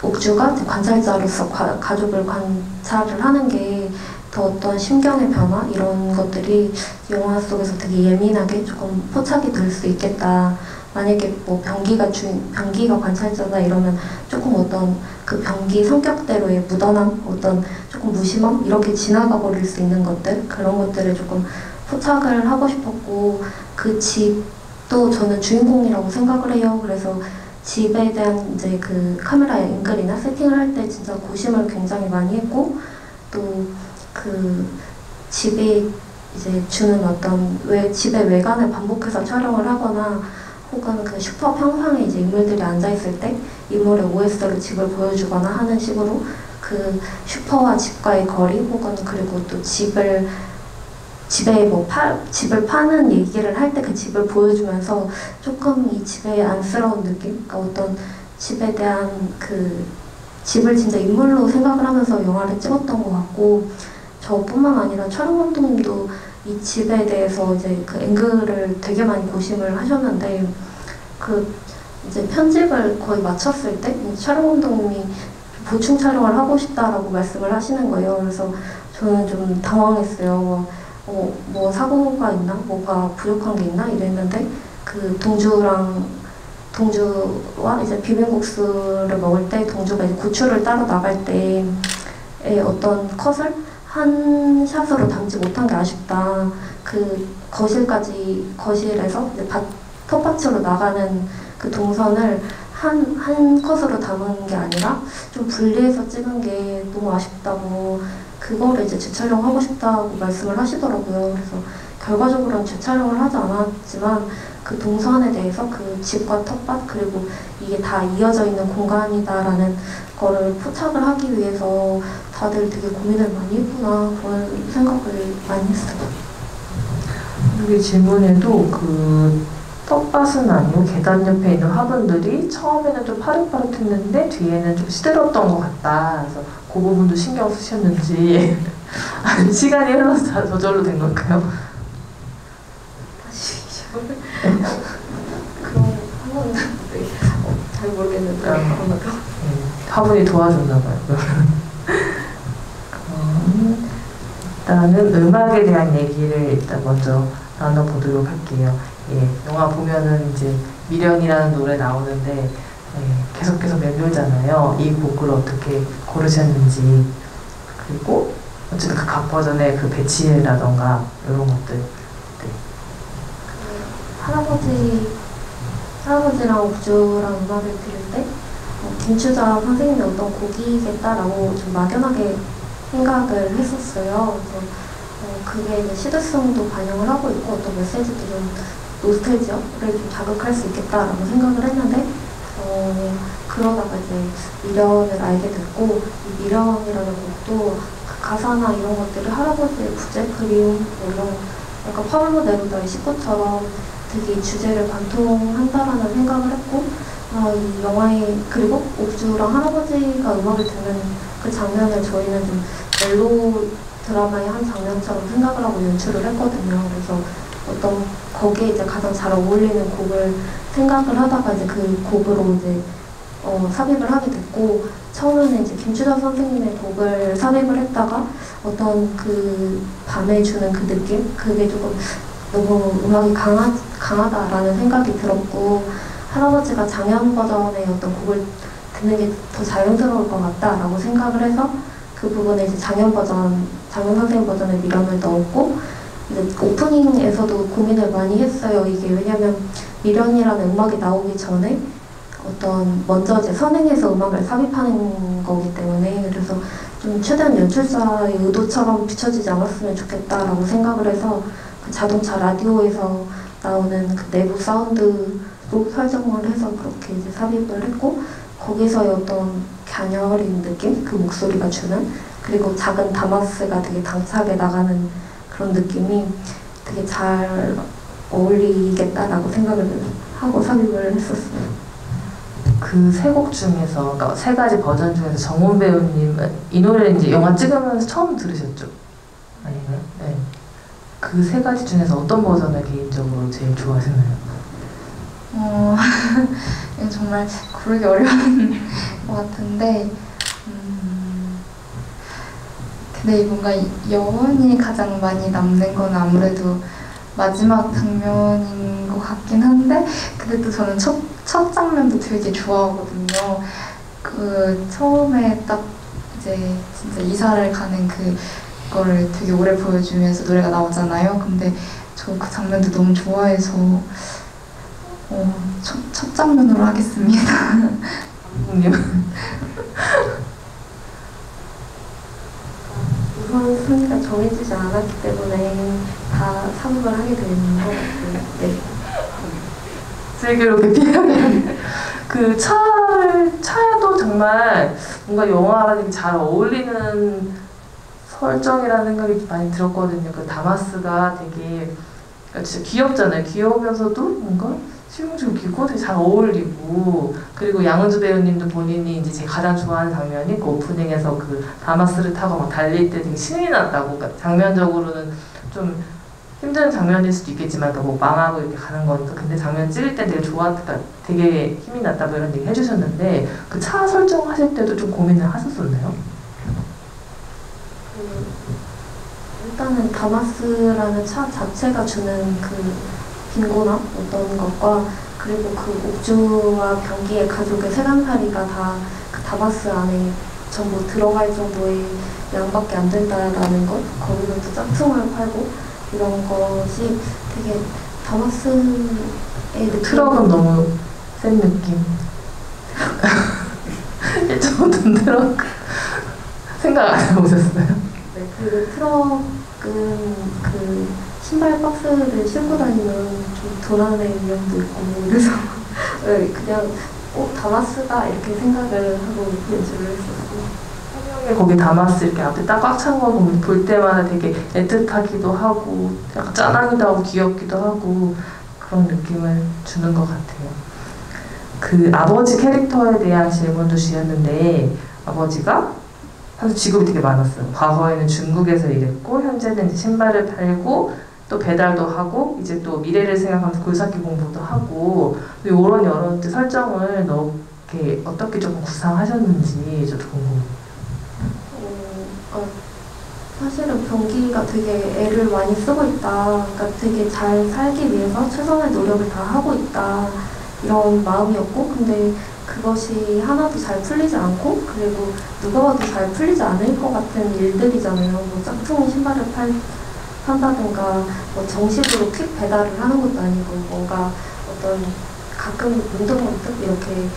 옥주가 관찰자로서 가족을 관찰을 하는 게 더 어떤 심경의 변화 이런 것들이 영화 속에서 되게 예민하게 조금 포착이 될 수 있겠다. 만약에 뭐 병기가 관찰자다 이러면 조금 어떤 그 병기 성격대로의 무던함, 어떤 조금 무심함 이렇게 지나가 버릴 수 있는 것들, 그런 것들을 조금 포착을 하고 싶었고, 그 집도 저는 주인공이라고 생각을 해요. 그래서 집에 대한 이제 그 카메라 앵글이나 세팅을 할 때 진짜 고심을 굉장히 많이 했고, 또 그 집이 이제 주는 어떤 집의 외관을 반복해서 촬영을 하거나, 혹은 그 슈퍼 평상에 이제 인물들이 앉아 있을 때 인물의 OS로 집을 보여주거나 하는 식으로 그 슈퍼와 집과의 거리, 혹은 그리고 또 집을 파는 얘기를 할 때 그 집을 보여주면서 조금 이 집의 안쓰러운 느낌, 그러니까 어떤 집에 대한 그 집을 진짜 인물로 생각을 하면서 영화를 찍었던 것 같고, 저뿐만 아니라 촬영 감독님도 이 집에 대해서 이제 그 앵글을 되게 많이 고심을 하셨는데, 그 이제 편집을 거의 마쳤을 때 촬영 감독님이 보충 촬영을 하고 싶다라고 말씀을 하시는 거예요. 그래서 저는 좀 당황했어요. 뭐 사고가 있나? 뭐가 부족한 게 있나? 이랬는데, 그 동주와 이제 비빔국수를 먹을 때 동주가 이제 고추를 따러 나갈 때의 어떤 컷을 한 샷으로 담지 못한 게 아쉽다. 그 거실에서 이제 텃밭으로 나가는 그 동선을 한 컷으로 담은 게 아니라 좀 분리해서 찍은 게 너무 아쉽다고, 그거를 이제 재촬영하고 싶다고 말씀을 하시더라고요. 그래서 결과적으로는 재촬영을 하지 않았지만 그 동선에 대해서 그 집과 텃밭 그리고 이게 다 이어져 있는 공간이다라는 거를 포착을 하기 위해서 다들 되게 고민을 많이 했구나 그런 생각을 많이 했어요. 여기 질문에도 그 텃밭은 아니고 계단 옆에 있는 화분들이 처음에는 좀 파릇파릇했는데 뒤에는 좀 시들었던 것 같다. 그래서 그 부분도 신경 쓰셨는지 아니 시간이 흘러서 저절로 된 걸까요? 다시 그런 한번 잘 모르겠는데 그런 거. 화분이 도와줬나 봐요. 일단은 음악에 대한 얘기를 일단 먼저 나눠보도록 할게요. 예, 영화 보면은 이제 미련이라는 노래 나오는데 계속해서 맴돌잖아요. 이 곡을 어떻게 고르셨는지 그리고 어쨌든 그 각 버전의 그 배치라던가 이런 것들. 네. 할아버지랑 옥주랑 음악을 들을 때 김추자 선생님이 어떤 곡이겠다라고 좀 막연하게 생각을 했었어요. 그래서 그게 이제 시대성도 반영을 하고 있고 어떤 메시지도 좀 노스텔지어를 좀 자극할 수 있겠다라고 생각을 했는데 그러다가 이제 미련을 알게 됐고 이 미련이라는 곡도 그 가사나 이런 것들이 할아버지의 부재, 그리움 뭐 이런 약간 파울로 네루다의 식구처럼 되게 주제를 관통한다라는 생각을 했고 이 영화에 그리고 옥주랑 할아버지가 음악을 듣는 그 장면을 저희는 좀 멜로 드라마의 한 장면처럼 생각을 하고 연출을 했거든요. 그래서 어떤 거기에 이제 가장 잘 어울리는 곡을 생각을 하다가 이제 그 곡으로 이제 삽입을 하게 됐고 처음에는 이제 김추자 선생님의 곡을 삽입을 했다가 어떤 그 밤에 주는 그 느낌 그게 조금 너무 음악이 강하다라는 생각이 들었고 할아버지가 장현 버전의 어떤 곡을 듣는 게 더 자연스러울 것 같다라고 생각을 해서 그 부분에 이제 장현 선생님 버전의 미련을 넣었고 이제 오프닝에서도 고민을 많이 했어요. 이게 왜냐면 미련이라는 음악이 나오기 전에 먼저 이제 선행해서 음악을 삽입하는 거기 때문에 그래서 좀 최대한 연출자의 의도처럼 비춰지지 않았으면 좋겠다라고 생각을 해서 그 자동차 라디오에서 나오는 그 내부 사운드로 설정을 해서 그렇게 이제 삽입을 했고 거기서의 어떤 갸녀린 느낌? 그 목소리가 주는 그리고 작은 다마스가 되게 당차게 나가는 그런 느낌이 되게 잘 어울리겠다라고 생각을 하고 삽입을 했었어요. 그 세 곡 중에서, 그러니까 세 가지 버전 중에서 정훈 배우님 이 노래는 이제 영화 찍으면서 처음 들으셨죠? 아니면 네. 그 세 가지 중에서 어떤 버전을 개인적으로 제일 좋아하시나요? 이거 정말 고르기 어려운 것 같은데 근데 뭔가 여운이 가장 많이 남는 건 아무래도 마지막 장면인 것 같긴 한데 근데 또 저는 첫 장면도 되게 좋아하거든요. 그 처음에 딱 이제 진짜 이사를 가는 그거를 되게 오래 보여주면서 노래가 나오잖아요. 근데 저 그 장면도 너무 좋아해서 첫 장면으로 하겠습니다. 우선 순위가 정해지지 않았기 때문에 다 삽입을 하게 되는 것 같아요. 네. 슬기롭게 피하게 그 차도 정말 뭔가 영화랑 되게 잘 어울리는 설정이라는 생각이 많이 들었거든요. 그 다마스가 되게 진짜 귀엽잖아요. 귀여우면서도 뭔가 실용적이고 되게 잘 어울리고 그리고 양은주 배우님도 본인이 이제 제가 가장 좋아하는 장면이 그 오프닝에서 그 다마스를 타고 막 달릴 때 되게 신이 났다고 그러니까 장면적으로는 좀 힘든 장면일 수도 있겠지만 뭐 망하고 이렇게 가는 거니까 근데 장면 찍을 때 되게 좋았다 되게 힘이 났다 뭐 이런 얘기 해주셨는데 그 차 설정하실 때도 좀 고민을 하셨었나요? 일단은 다마스라는 차 자체가 주는 그 빈곤함 어떤 것과 그리고 그 옥주와 병기의 가족의 세간살이가 다 그 다마스 안에 전부 들어갈 정도의 양밖에 안 된다라는 것 거기서 또 짝퉁을 팔고 이런 것이 되게 다마스의 느낌 트럭은 너무 센 느낌 일찍부터 트럭 생각 안 해보셨어요? 네, 그리고 트럭은 그 신발 박스를 싣고 다니면 좀 도난의 위험도 있고 그래서 네, 그냥 다마스다 이렇게 생각을 하고 연주를 했었어요. 거기 다마스 이렇게 앞에 딱 꽉 찬 거 보면 볼 때마다 되게 애틋하기도 하고 약간 짠하기도 하고 귀엽기도 하고 그런 느낌을 주는 것 같아요. 그 아버지 캐릭터에 대한 질문도 주셨는데 아버지가 사실 직업이 되게 많았어요. 과거에는 중국에서 일했고 현재는 이제 신발을 팔고 또 배달도 하고 이제 또 미래를 생각하면서 굴삭기 공부도 하고 이런 여러 설정을 이렇게 어떻게 조금 구상하셨는지 저도 궁금해요. 사실은 병기가 되게 애를 많이 쓰고 있다. 그러니까 되게 잘 살기 위해서 최선의 노력을 다 하고 있다. 이런 마음이었고 근데 그것이 하나도 잘 풀리지 않고 그리고 누가 봐도 잘 풀리지 않을 것 같은 일들이잖아요. 뭐 짝퉁 신발을 판다든가 뭐 정식으로 퀵 배달을 하는 것도 아니고 뭔가 어떤 가끔 문득 이렇게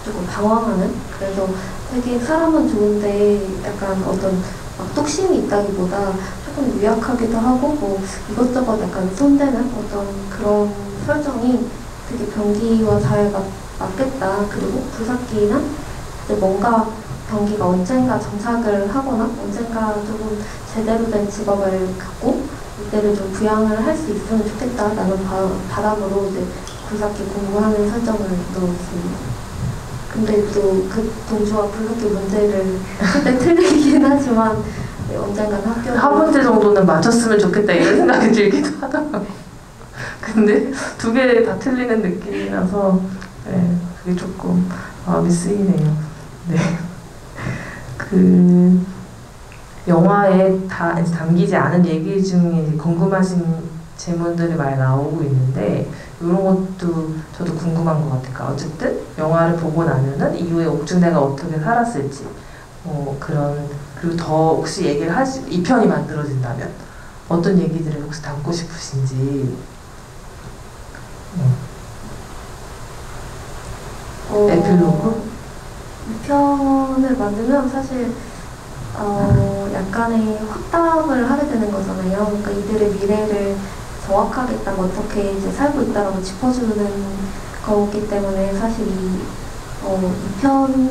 조금 방황하는 그래서 되게 사람은 좋은데 약간 어떤 막 뚝심이 있다기보다 조금 유약하기도 하고 뭐 이것저것 약간 손대는 어떤 그런 설정이 되게 병기와 잘 맞겠다. 그리고 굴삭기는 이제 뭔가 병기가 언젠가 정착을 하거나 언젠가 조금 제대로 된 직업을 갖고 이때를 좀 부양을 할 수 있으면 좋겠다라는 바람으로 이제 굴삭기 공부하는 설정을 넣었습니다. 근데 또 그 동주와 굴삭기 문제를 그때 틀리긴 하지만 언젠가는 학교 한 문제 정도는 맞췄으면 좋겠다 이런 생각이 들기도 하더라고요. 근데 두 개 다 틀리는 느낌이라서 네, 그게 조금 마음이 쓰이네요. 네. 그 영화에 담기지 않은 얘기 중에 궁금하신 질문들이 많이 나오고 있는데 이런 것도 저도 궁금한 것 같아요. 어쨌든 영화를 보고 나면은 이후에 옥중대가 어떻게 살았을지 그런 그리고 더 혹시 얘기를 2편이 만들어진다면 어떤 얘기들을 혹시 담고 싶으신지 에필로그? 2편을 만들면 사실 약간의 확답을 하게 되는 거잖아요. 그러니까 이들의 미래를 정확하게 딱 어떻게 이제 살고 있다라고 짚어주는 거기 때문에 사실 이 2편을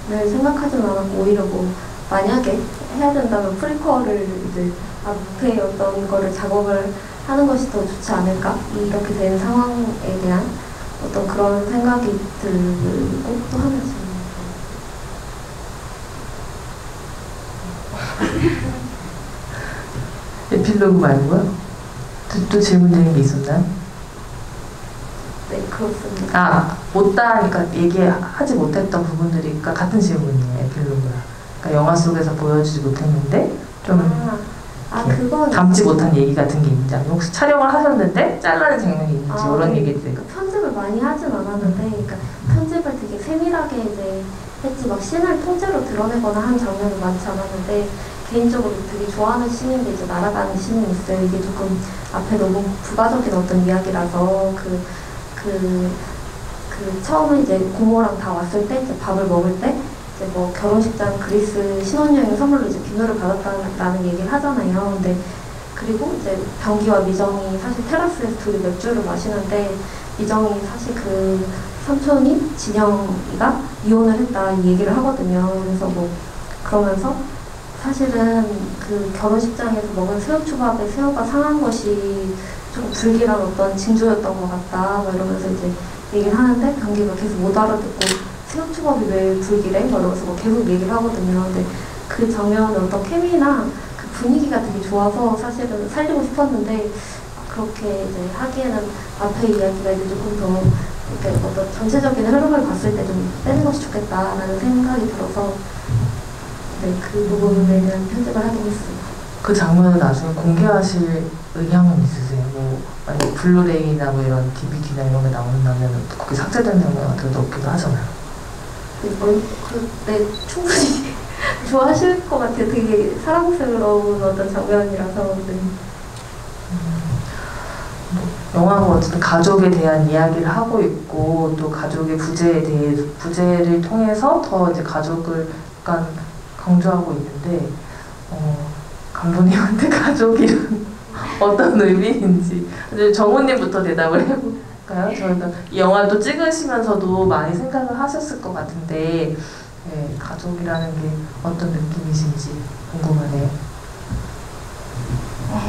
생각하진 않았고 오히려 뭐 만약에 해야 된다면 프리퀄을 이제 앞에 어떤 거를 작업을 하는 것이 더 좋지 않을까 이렇게 된 상황에 대한 어떤 그런 생각이 들고 또 하나 질문. 에필로그 말고요? 또 질문 드린 게 있었나요? 네, 그렇습니다. 못다니까 얘기하지 못했던 부분들이 그러니까 같은 질문이에요. 에필로그랑. 그러니까 영화 속에서 보여주지 못했는데 좀 그건 담지 못한 얘기 같은 게 있는지 아니면 혹시 촬영을 하셨는데 잘라낸 장면이 있는지 이런 얘기들. 편집을 많이 하진 않았는데 그러니까 편집을 되게 세밀하게 이제 했지 막 씬을 통째로 드러내거나 한 장면은 많지 않았는데 개인적으로 되게 좋아하는 씬인데 이제 날아가는 씬이 있어요. 이게 조금 앞에 너무 부가적인 어떤 이야기라서 처음에 이제 고모랑 다 왔을 때 이제 밥을 먹을 때 이제 뭐 결혼식장 그리스 신혼여행 선물로 이제 비누를 받았다는 얘기를 하잖아요. 근데 그리고 이제 병기와 미정이 사실 테라스에서 둘이 맥주를 마시는데 미정이 사실 그 삼촌이 진영이가 이혼을 했다 이 얘기를 하거든요. 그래서 뭐 그러면서 사실은 그 결혼식장에서 먹은 새우초밥에 새우가 상한 것이 조금 불길한 어떤 징조였던 것 같다 뭐 이러면서 이제 얘기를 하는데 병기가 계속 못 알아듣고 새우초밥이 왜 불길해? 뭐 이러면서 뭐 계속 얘기를 하거든요. 근데 그 장면의 어떤 케미나 그 분위기가 되게 좋아서 사실은 살리고 싶었는데 그렇게 이제 하기에는 앞에 이야기가 이제 조금 더 이렇게 어떤 전체적인 흐름을 봤을 때 좀 빼는 것이 좋겠다라는 생각이 들어서 네, 그 부분에 대한 편집을 하긴 했습니다. 그 장면을 나중에 공개하실 의향은 있으세요? 뭐 만약 블루레이나 뭐 이런 DVD나 이런 게 나온다면 거기 삭제된 장면 같은 것도 없기도 하잖아요. 네, 충분히 좋아하실 것 같아요. 되게 사랑스러운 어떤 장면이라서. 네. 영화가 어쨌든 가족에 대한 이야기를 하고 있고 또 가족의 부재를 통해서 더 이제 가족을 약간 강조하고 있는데 감독님한테 가족이란 어떤 의미인지. 이제 정우님부터 대답을 해볼까요? 저희가 이 영화도 찍으시면서도 많이 생각을 하셨을 것 같은데 네, 가족이라는 게 어떤 느낌이신지 궁금하네요.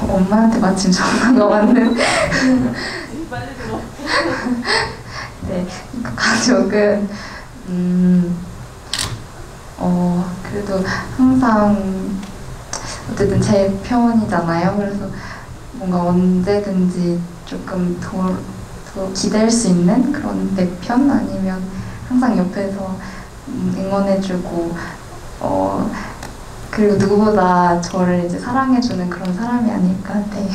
엄마한테 마침 전화가 왔는. 네, 그러니까 가족은 그래도 항상 어쨌든 제 편이잖아요. 그래서 뭔가 언제든지 조금 더 기댈 수 있는 그런 내 편 아니면 항상 옆에서 응원해주고 그리고 누구보다 저를 이제 사랑해주는 그런 사람이 아닐까. 네.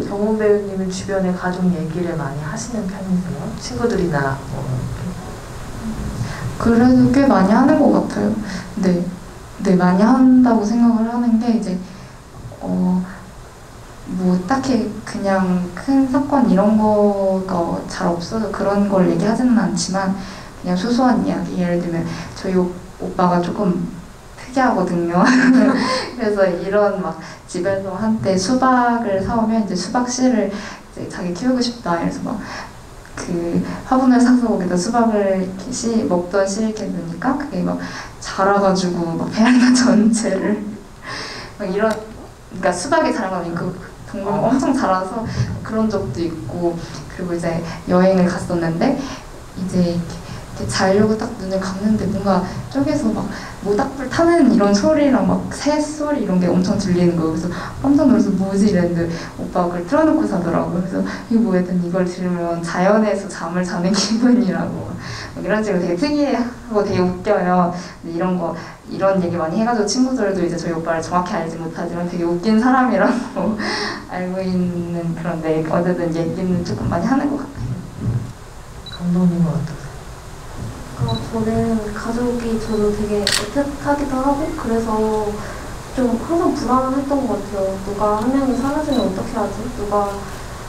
정훈 배우님은 주변에 가족 얘기를 많이 하시는 편이세요? 친구들이나 뭐 그래도 꽤 많이 하는 것 같아요. 네, 네 많이 한다고 생각을 하는 게 이제 뭐 딱히 그냥 큰 사건 이런 거가 잘 없어서 그런 걸 얘기하지는 않지만 그냥 소소한 이야기, 예를 들면 저희 오빠가 조금 특이하거든요. 그래서 이런 막 집에서 한때 수박을 사오면 이제 수박 씨를 이제 자기 키우고 싶다. 그래서 막 그 화분을 사서 거기다 수박을 이렇게 먹던 씨 이렇게 넣으니까 그게 막 자라가지고 막 베란다 전체를 막 이런, 그러니까 수박이 자라가면 그 동물 엄청 자라서 그런 적도 있고. 그리고 이제 여행을 갔었는데 이제 이렇게 자려고 딱 눈을 감는데 뭔가 쪽에서 막 모닥불 타는 이런 소리랑 막 새 소리 이런 게 엄청 들리는 거예요. 그래서 깜짝 놀라서 뭐지 이랬는데 오빠가 그걸 틀어놓고 자더라고요. 그래서 이게 뭐야 했더니 이걸 들으면 자연에서 잠을 자는 기분이라고 막 이런 식으로 되게 특이하고 되게 웃겨요. 근데 이런 얘기 많이 해가지고 친구들도 이제 저희 오빠를 정확히 알지 못하지만 되게 웃긴 사람이라고 알고 있는 그런데 어쨌든 얘기는 조금 많이 하는 것 같아요. 감독님은 어떠세요? 저는 가족이 저도 되게 애틋하기도 하고 그래서 좀 항상 불안했던 것 같아요. 누가 한 명이 사라지면 어떻게 하지? 누가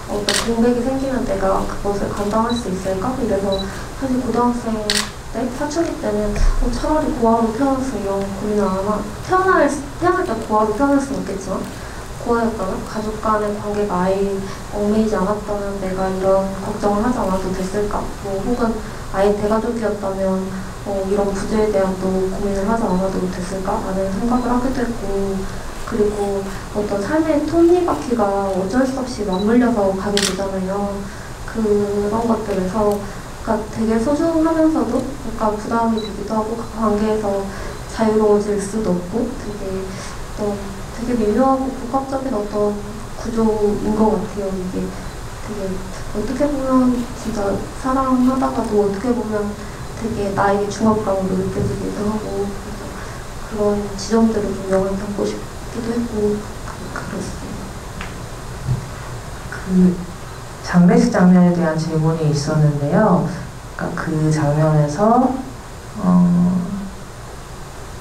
어떤 공백이 생기면 내가 그것을 감당할 수 있을까? 이래서 사실 고등학생 때, 사춘기 때는 차라리 고아로 태어났으면 이런 고민을 안 하나. 태어날 때 고아로 태어날 수는 없겠지만 고아였다면 가족 간의 관계가 아예 얽매이지 않았다면 내가 이런 걱정을 하지 않아도 됐을까? 뭐 혹은 아예 대가족이었다면 이런 부재에 대한 또 고민을 하지 않아도 됐을까? 라는 생각을 하기도 했고, 그리고 어떤 삶의 톱니바퀴가 어쩔 수 없이 맞물려서 가게 되잖아요. 그런 것들에서 그러니까 되게 소중하면서도 약간 부담이 되기도 하고 그 관계에서 자유로워질 수도 없고 되게 미묘하고 복합적인 어떤 구조인 것 같아요. 이게 되게 어떻게 보면 진짜 사랑하다가도 어떻게 보면 되게 나에게 중압감으로 느껴지기도 하고 그런 지점들을 좀 영화에 담고 싶기도 했고 그랬어요. 그 장례식 장면에 대한 질문이 있었는데요. 그러니까 그 장면에서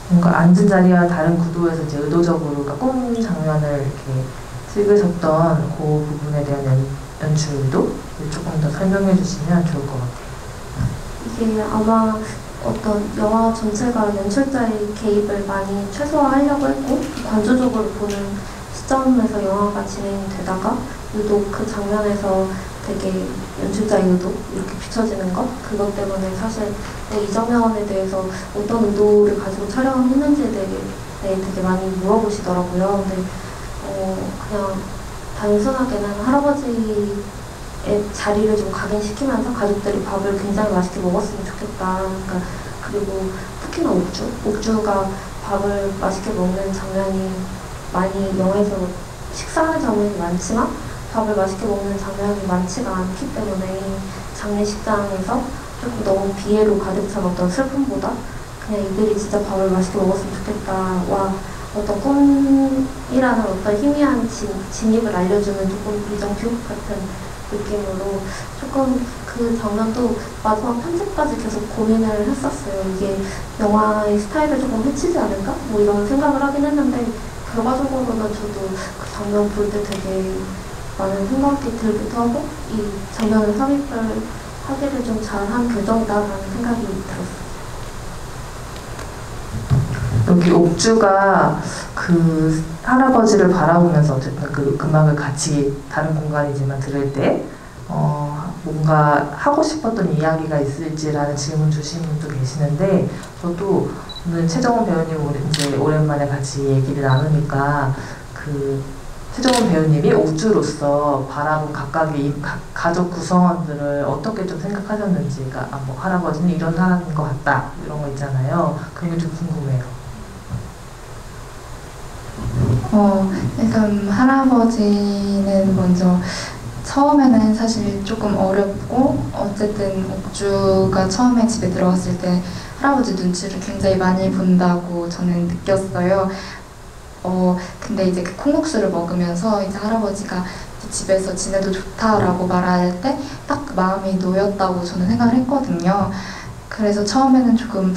뭔가 앉은 자리와 다른 구도에서 이제 의도적으로 그러니까 꿈 장면을 이렇게 찍으셨던 그 부분에 대한 연출도 조금 더 설명해 주시면 좋을 것 같아요. 이게 아마 어떤 영화 전체가 연출자의 개입을 많이 최소화하려고 했고 관조적으로 보는 시점에서 영화가 진행이 되다가 유독 그 장면에서 되게 연출자의 의도 이렇게 비춰지는 것 그것 때문에 사실 이 장면에 대해서 어떤 의도를 가지고 촬영을 했는지에 대해 되게 많이 물어보시더라고요. 근데 그냥 단순하게는 할아버지의 자리를 좀 각인시키면서 가족들이 밥을 굉장히 맛있게 먹었으면 좋겠다. 그러니까 그리고 특히나 옥주가 밥을 맛있게 먹는 장면이 많이 영화에서 식사하는 장면이 많지만 밥을 맛있게 먹는 장면이 많지가 않기 때문에 장례식장에서 조금 너무 비애로 가득 찬 어떤 슬픔보다 그냥 이들이 진짜 밥을 맛있게 먹었으면 좋겠다와 어떤 꿈이라는 어떤 희미한 진입을 알려주는 조금 이정표현 같은 느낌으로 조금 그 장면도 마지막 편집까지 계속 고민을 했었어요. 이게 영화의 스타일을 조금 해치지 않을까? 뭐 이런 생각을 하긴 했는데 결과적으로는 저도 그 장면 볼 때 되게 많은 생각이 들기도 하고 이 장면을 삽입을 하기를 좀 잘한 결정이다라는 생각이 들었어요. 여기 옥주가 그 할아버지를 바라보면서 어쨌든 그 음악을 같이 다른 공간이지만 들을 때 뭔가 하고 싶었던 이야기가 있을지라는 질문 주신 분도 계시는데, 저도 오늘 최정원 배우님 이제 오랜만에 같이 얘기를 나누니까 그 최정원 배우님이 옥주로서 바라본 각각의 가족 구성원들을 어떻게 좀 생각하셨는지, 그러니까 뭐 할아버지는 이런 사람인 것 같다 이런 거 있잖아요. 그런 게 좀 궁금해요. 일단 할아버지는 먼저 처음에는 사실 조금 어렵고, 어쨌든 옥주가 처음에 집에 들어왔을 때 할아버지 눈치를 굉장히 많이 본다고 저는 느꼈어요. 근데 이제 그 콩국수를 먹으면서 이제 할아버지가 이제 집에서 지내도 좋다라고 말할 때 딱 마음이 놓였다고 저는 생각을 했거든요. 그래서 처음에는 조금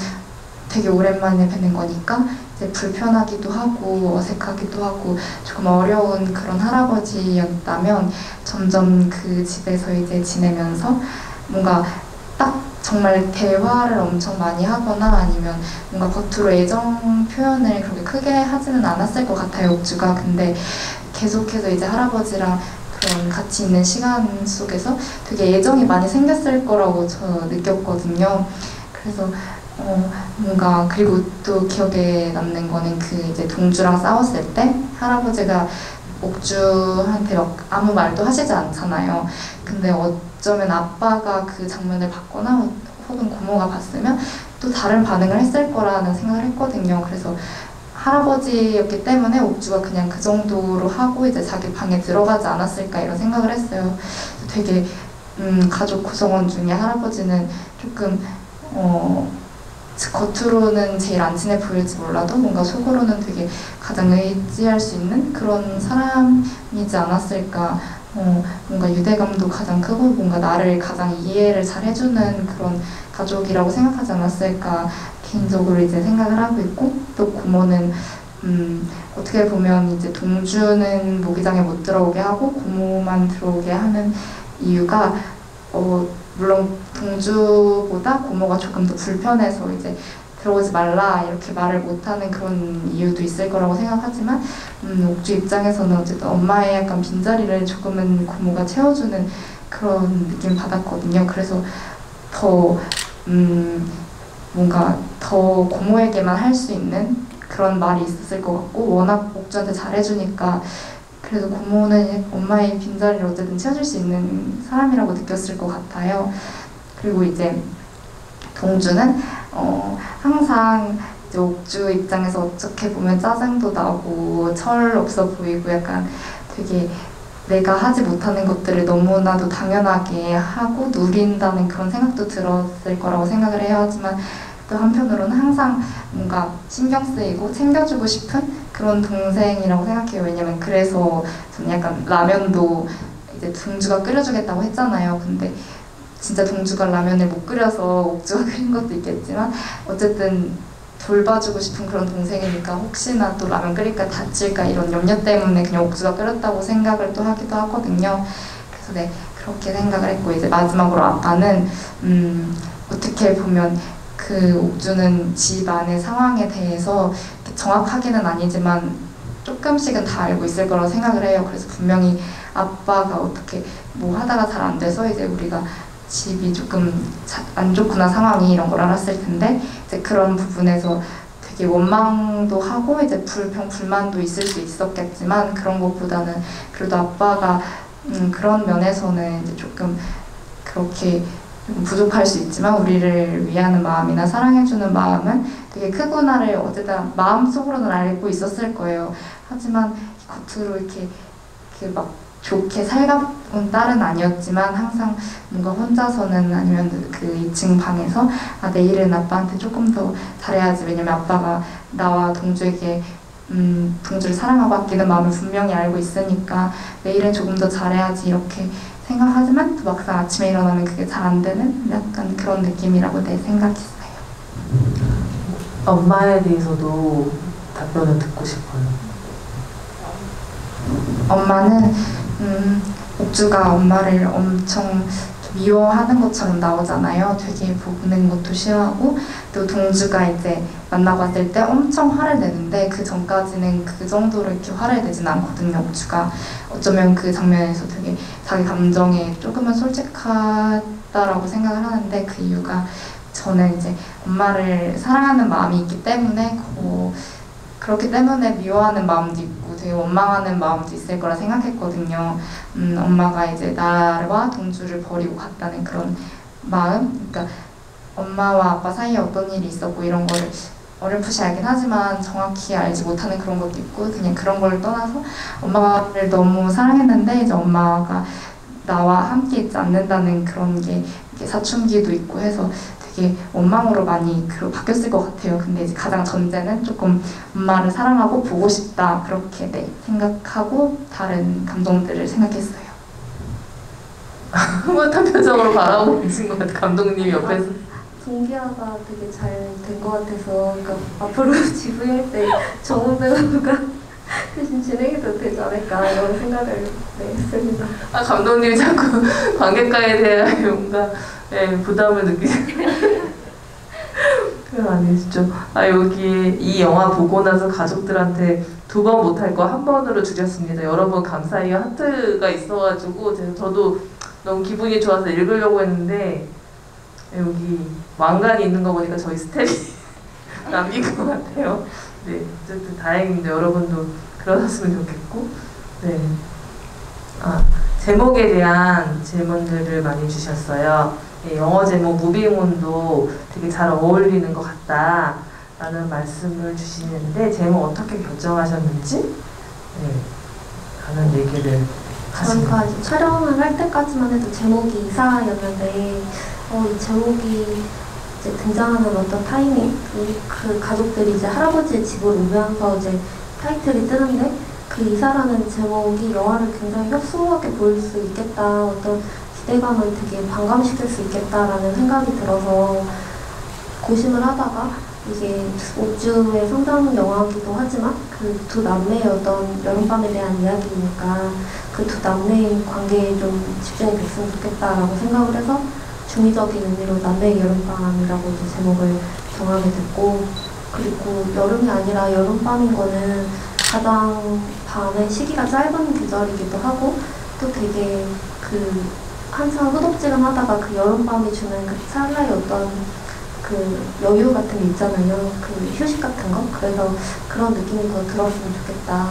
되게 오랜만에 뵙는 거니까 이제 불편하기도 하고 어색하기도 하고 조금 어려운 그런 할아버지였다면, 점점 그 집에서 이제 지내면서 뭔가 딱 정말 대화를 엄청 많이 하거나 아니면 뭔가 겉으로 애정 표현을 그렇게 크게 하지는 않았을 것 같아요, 옥주가. 근데 계속해서 이제 할아버지랑 그런 같이 있는 시간 속에서 되게 애정이 많이 생겼을 거라고 저 느꼈거든요. 그래서 뭔가, 그리고 또 기억에 남는 거는 그 이제 동주랑 싸웠을 때 할아버지가 옥주한테 막 아무 말도 하시지 않잖아요. 근데 어쩌면 아빠가 그 장면을 봤거나 혹은 고모가 봤으면 또 다른 반응을 했을 거라는 생각을 했거든요. 그래서 할아버지였기 때문에 옥주가 그냥 그 정도로 하고 이제 자기 방에 들어가지 않았을까 이런 생각을 했어요. 되게 가족 구성원 중에 할아버지는 조금 겉으로는 제일 안 친해 보일지 몰라도 뭔가 속으로는 되게 가장 의지할 수 있는 그런 사람이지 않았을까. 뭔가 유대감도 가장 크고 뭔가 나를 가장 이해를 잘 해주는 그런 가족이라고 생각하지 않았을까 개인적으로 이제 생각을 하고 있고, 또 고모는 어떻게 보면 이제 동주는 모기장에 못 들어오게 하고 고모만 들어오게 하는 이유가 물론 동주보다 고모가 조금 더 불편해서 이제 들어오지 말라 이렇게 말을 못하는 그런 이유도 있을 거라고 생각하지만, 옥주 입장에서는 어쨌든 엄마의 약간 빈자리를 조금은 고모가 채워주는 그런 느낌 받았거든요. 그래서 더 뭔가 더 고모에게만 할 수 있는 그런 말이 있었을 것 같고, 워낙 옥주한테 잘해주니까 그래도 고모는 엄마의 빈자리를 어쨌든 채워줄 수 있는 사람이라고 느꼈을 것 같아요. 그리고 이제 동주는 항상 이제 옥주 입장에서 어떻게 보면 짜증도 나고 철 없어 보이고 약간 되게 내가 하지 못하는 것들을 너무나도 당연하게 하고 누린다는 그런 생각도 들었을 거라고 생각을 해요. 하지만 또 한편으로는 항상 뭔가 신경 쓰이고 챙겨주고 싶은 그런 동생이라고 생각해요. 왜냐면 그래서 저는 약간 라면도 이제 동주가 끓여주겠다고 했잖아요. 근데 진짜 동주가 라면을 못 끓여서 옥주가 끓인 것도 있겠지만 어쨌든 돌봐주고 싶은 그런 동생이니까 혹시나 또 라면 끓일까 다칠까 이런 염려 때문에 그냥 옥주가 끓였다고 생각을 또 하기도 하거든요. 그래서 네, 그렇게 생각을 했고, 이제 마지막으로 아빠는 어떻게 보면 그 옥주는 집 안의 상황에 대해서 정확하게는 아니지만 조금씩은 다 알고 있을 거라고 생각을 해요. 그래서 분명히 아빠가 어떻게 뭐 하다가 잘 안 돼서 이제 우리가 집이 조금 안 좋구나 상황이 이런 걸 알았을 텐데, 이제 그런 부분에서 되게 원망도 하고 이제 불만도 있을 수 있었겠지만, 그런 것보다는 그래도 아빠가 그런 면에서는 이제 조금 그렇게 부족할 수 있지만 우리를 위하는 마음이나 사랑해주는 마음은 되게 크구나를 어쨌든 마음속으로는 알고 있었을 거예요. 하지만 겉으로 이렇게 막 좋게 살가운 딸은 아니었지만 항상 뭔가 혼자서는 아니면 그 2층 방에서 내일은 아빠한테 조금 더 잘해야지. 왜냐면 아빠가 나와 동주에게 동주를 사랑하고 아끼는 마음을 분명히 알고 있으니까 내일은 조금 더 잘해야지 이렇게 생각하지만 또 막상 아침에 일어나면 그게 잘 안 되는 약간 그런 느낌이라고 생각했어요. 엄마에 대해서도 답변을 듣고 싶어요. 엄마는 옥주가 엄마를 엄청 좀 미워하는 것처럼 나오잖아요. 되게 보는 것도 싫어하고, 또 동주가 이제 만나고 왔을 때 엄청 화를 내는데 그 전까지는 그 정도로 이렇게 화를 내진 않거든요. 옥주가 어쩌면 그 장면에서 되게 자기 감정에 조금은 솔직하다라고 생각을 하는데, 그 이유가 저는 이제 엄마를 사랑하는 마음이 있기 때문에 그렇기 때문에 미워하는 마음도 있고 되게 원망하는 마음도 있을 거라 생각했거든요. 엄마가 이제 나와 동주를 버리고 갔다는 그런 마음, 그러니까 엄마와 아빠 사이에 어떤 일이 있었고 이런 거를 어렴풋이 알긴 하지만 정확히 알지 못하는 그런 것도 있고, 그냥 그런 걸 떠나서 엄마를 너무 사랑했는데 이제 엄마가 나와 함께 있지 않는다는 그런 게 사춘기도 있고 해서 되게 원망으로 많이 바뀌었을 것 같아요. 근데 이제 가장 전제는 조금 엄마를 사랑하고 보고 싶다, 그렇게 생각하고 다른 감정들을 생각했어요. 흐뭇한 표정으로 바라보고 계신 것 같아요. 감독님이 옆에서. 동기화가 되게 잘 된 것 같아서, 그러니까 앞으로 GV 때 정우 배우가 대신 진행해도 되지 않을까 이런 생각을 했습니다. 감독님이 자꾸 관객과에 대한 뭔가 부담을 느끼는 그건 아니시죠. 여기 이 영화 보고 나서 가족들한테 2번 못할 거 1번으로 줄였습니다. 여러분 감사해요 하트가 있어가지고 저도 너무 기분이 좋아서 읽으려고 했는데, 여기 왕관이 있는 거 보니까 저희 스텝이 남긴 것 같아요. 네, 어쨌든 다행인데 여러분도 그러셨으면 좋겠고. 네. 제목에 대한 질문들을 많이 주셨어요. 영어 제목 무빙온도 되게 잘 어울리는 것 같다 라는 말씀을 주시는데, 제목 어떻게 결정하셨는지 하는 얘기를 저희가 이제 촬영을 할 때까지만 해도 제목이 이사였는데, 이 제목이 이제 등장하는 어떤 타이밍, 그 가족들이 이제 할아버지의 집으로 오면서 이제 타이틀이 뜨는데, 그 이사라는 제목이 영화를 굉장히 협소하게 보일 수 있겠다, 어떤 기대감을 되게 반감시킬 수 있겠다라는 생각이 들어서 고심을 하다가, 이게 옥주의 성장 영화이기도 하지만 그 두 남매의 어떤 여름밤에 대한 이야기니까 그 두 남매의 관계에 좀 집중이 됐으면 좋겠다라고 생각을 해서 중의적인 의미로 남매의 여름밤이라고 이제 제목을 정하게 됐고, 그리고 여름이 아니라 여름밤인 거는 가장 밤의 시기가 짧은 계절이기도 하고, 또 되게 항상 후덥지근하다가 그 여름밤이 주는 그 찰나의 어떤 그 여유 같은 게 있잖아요. 그 휴식 같은 거. 그래서 그런 느낌이 더 들었으면 좋겠다.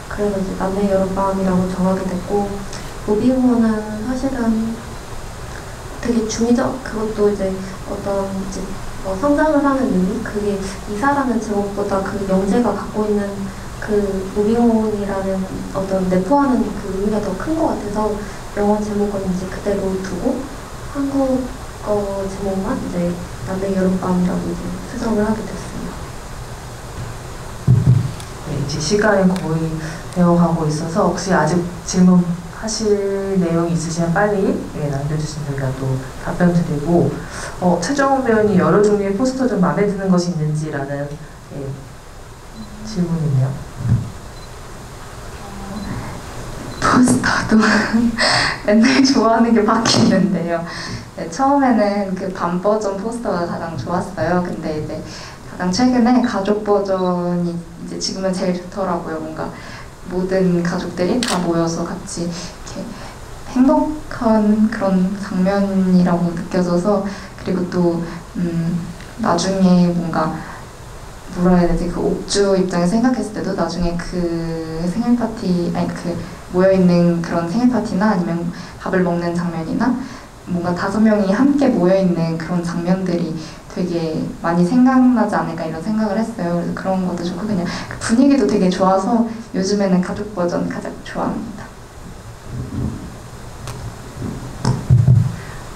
그래서 이제 남의 여름밤이라고 정하게 됐고, 무빙온은 사실은 되게 중의적, 그것도 이제 어떤 이제 성장을 하는 의미? 그게 이사라는 제목보다 그 영재가 갖고 있는 그 무빙온이라는 어떤 내포하는 그 의미가 더 큰 것 같아서 영어 제목은 이제 그대로 두고 한국어 제목만 이제 남의 여름밤이라고 이제 수정을 하게 됐습니다. 네, 이제 시간이 거의 되어가고 있어서 혹시 아직 질문하실 내용이 있으시면 빨리 남겨주시면 저희가 또 답변 드리고, 최정훈 배우님 여러 종류의 포스터 좀 마음에 드는 것이 있는지라는 질문이네요. 포스터도 맨날 좋아하는 게 바뀌는데요. 네, 처음에는 그 밤 버전 포스터가 가장 좋았어요. 근데 이제 가장 최근에 가족 버전이 이제 지금은 제일 좋더라고요. 뭔가 모든 가족들이 다 모여서 같이 이렇게 행복한 그런 장면이라고 느껴져서, 그리고 또 나중에 뭔가 뭐라 해야 되지? 그 옥주 입장에서 생각했을 때도 나중에 그 생일 파티, 그 모여있는 그런 생일 파티나 아니면 밥을 먹는 장면이나 뭔가 5명이 함께 모여있는 그런 장면들이 되게 많이 생각나지 않을까 이런 생각을 했어요. 그래서 그런 것도 좋고, 그냥 그 분위기도 되게 좋아서 요즘에는 가족 버전 가장 좋아합니다.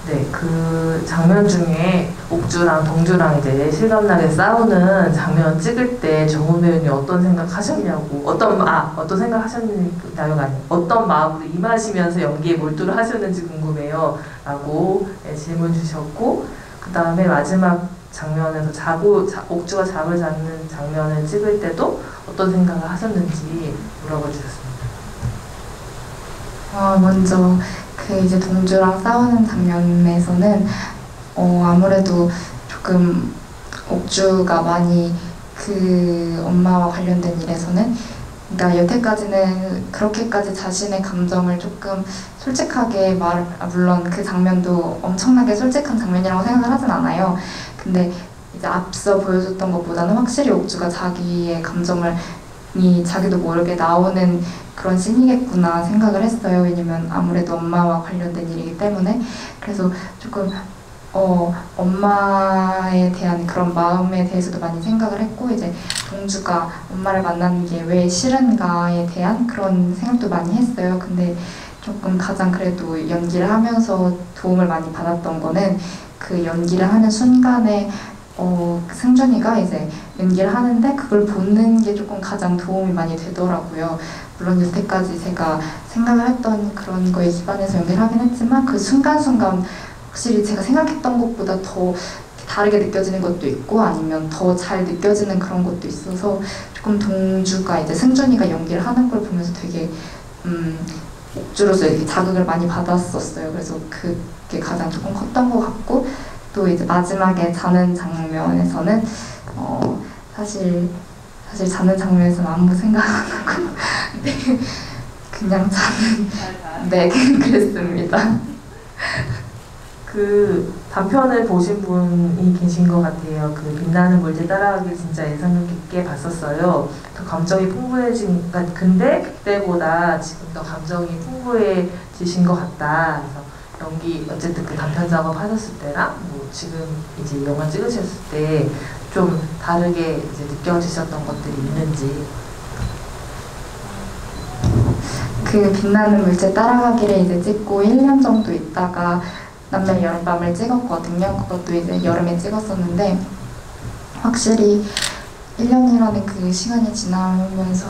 네, 그 장면 중에 옥주랑 동주랑 이제 실감나게 싸우는 장면 찍을 때 정우 배우님 어떤 생각 하셨냐고, 어떤 생각 하셨냐고가 아니에요. 어떤 마음으로 임하시면서 연기에 몰두를 하셨는지 궁금해요 라고 질문 주셨고, 그 다음에 마지막 장면에서 옥주가 잠을 자는 장면을 찍을 때도 어떤 생각을 하셨는지 물어봐 주셨습니다. 먼저 그 이제 동주랑 싸우는 장면에서는 아무래도 조금 옥주가 많이 그 엄마와 관련된 일에서는, 그러니까 여태까지는 그렇게까지 자신의 감정을 조금 솔직하게 물론 그 장면도 엄청나게 솔직한 장면이라고 생각을 하진 않아요. 근데 이제 앞서 보여줬던 것보다는 확실히 옥주가 자기의 감정을 자기도 모르게 나오는 그런 씬이겠구나 생각을 했어요. 왜냐면 아무래도 엄마와 관련된 일이기 때문에. 그래서 조금 엄마에 대한 그런 마음에 대해서도 많이 생각을 했고, 이제 동주가 엄마를 만나는 게 왜 싫은가에 대한 그런 생각도 많이 했어요. 근데 조금 가장 그래도 연기를 하면서 도움을 많이 받았던 거는 그 연기를 하는 순간에 승준이가 이제 연기를 하는데 그걸 보는 게 조금 가장 도움이 많이 되더라고요. 물론 여태까지 제가 생각을 했던 그런 거에 기반해서 연기를 하긴 했지만 그 순간순간 확실히 제가 생각했던 것보다 더 다르게 느껴지는 것도 있고 아니면 더 잘 느껴지는 그런 것도 있어서 조금 동주가 이제 승준이가 연기를 하는 걸 보면서 되게 옥주로서 이렇게 자극을 많이 받았었어요. 그래서 그게 가장 조금 컸던 것 같고, 또 이제 마지막에 자는 장면에서는 사실 자는 장면에서는 아무 생각 안 하고 네, 그냥 자는 네 그랬습니다. 그 단편을 보신 분이 계신 것 같아요. 그 빛나는 물질 따라가기 진짜 인상 깊게 봤었어요. 더 감정이 풍부해진, 근데 그때보다 지금 더 감정이 풍부해지신 것 같다. 그래서 연기 어쨌든 그 단편 작업 하셨을 때랑 뭐 지금 이제 영화 찍으셨을 때 좀 다르게 이제 느껴지셨던 것들이 있는지. 그 빛나는 물질 따라가기를 이제 찍고 1년 정도 있다가 남매 여름밤을 찍었거든요. 그것도 이제 여름에 찍었었는데 확실히 1년이라는 그 시간이 지나면서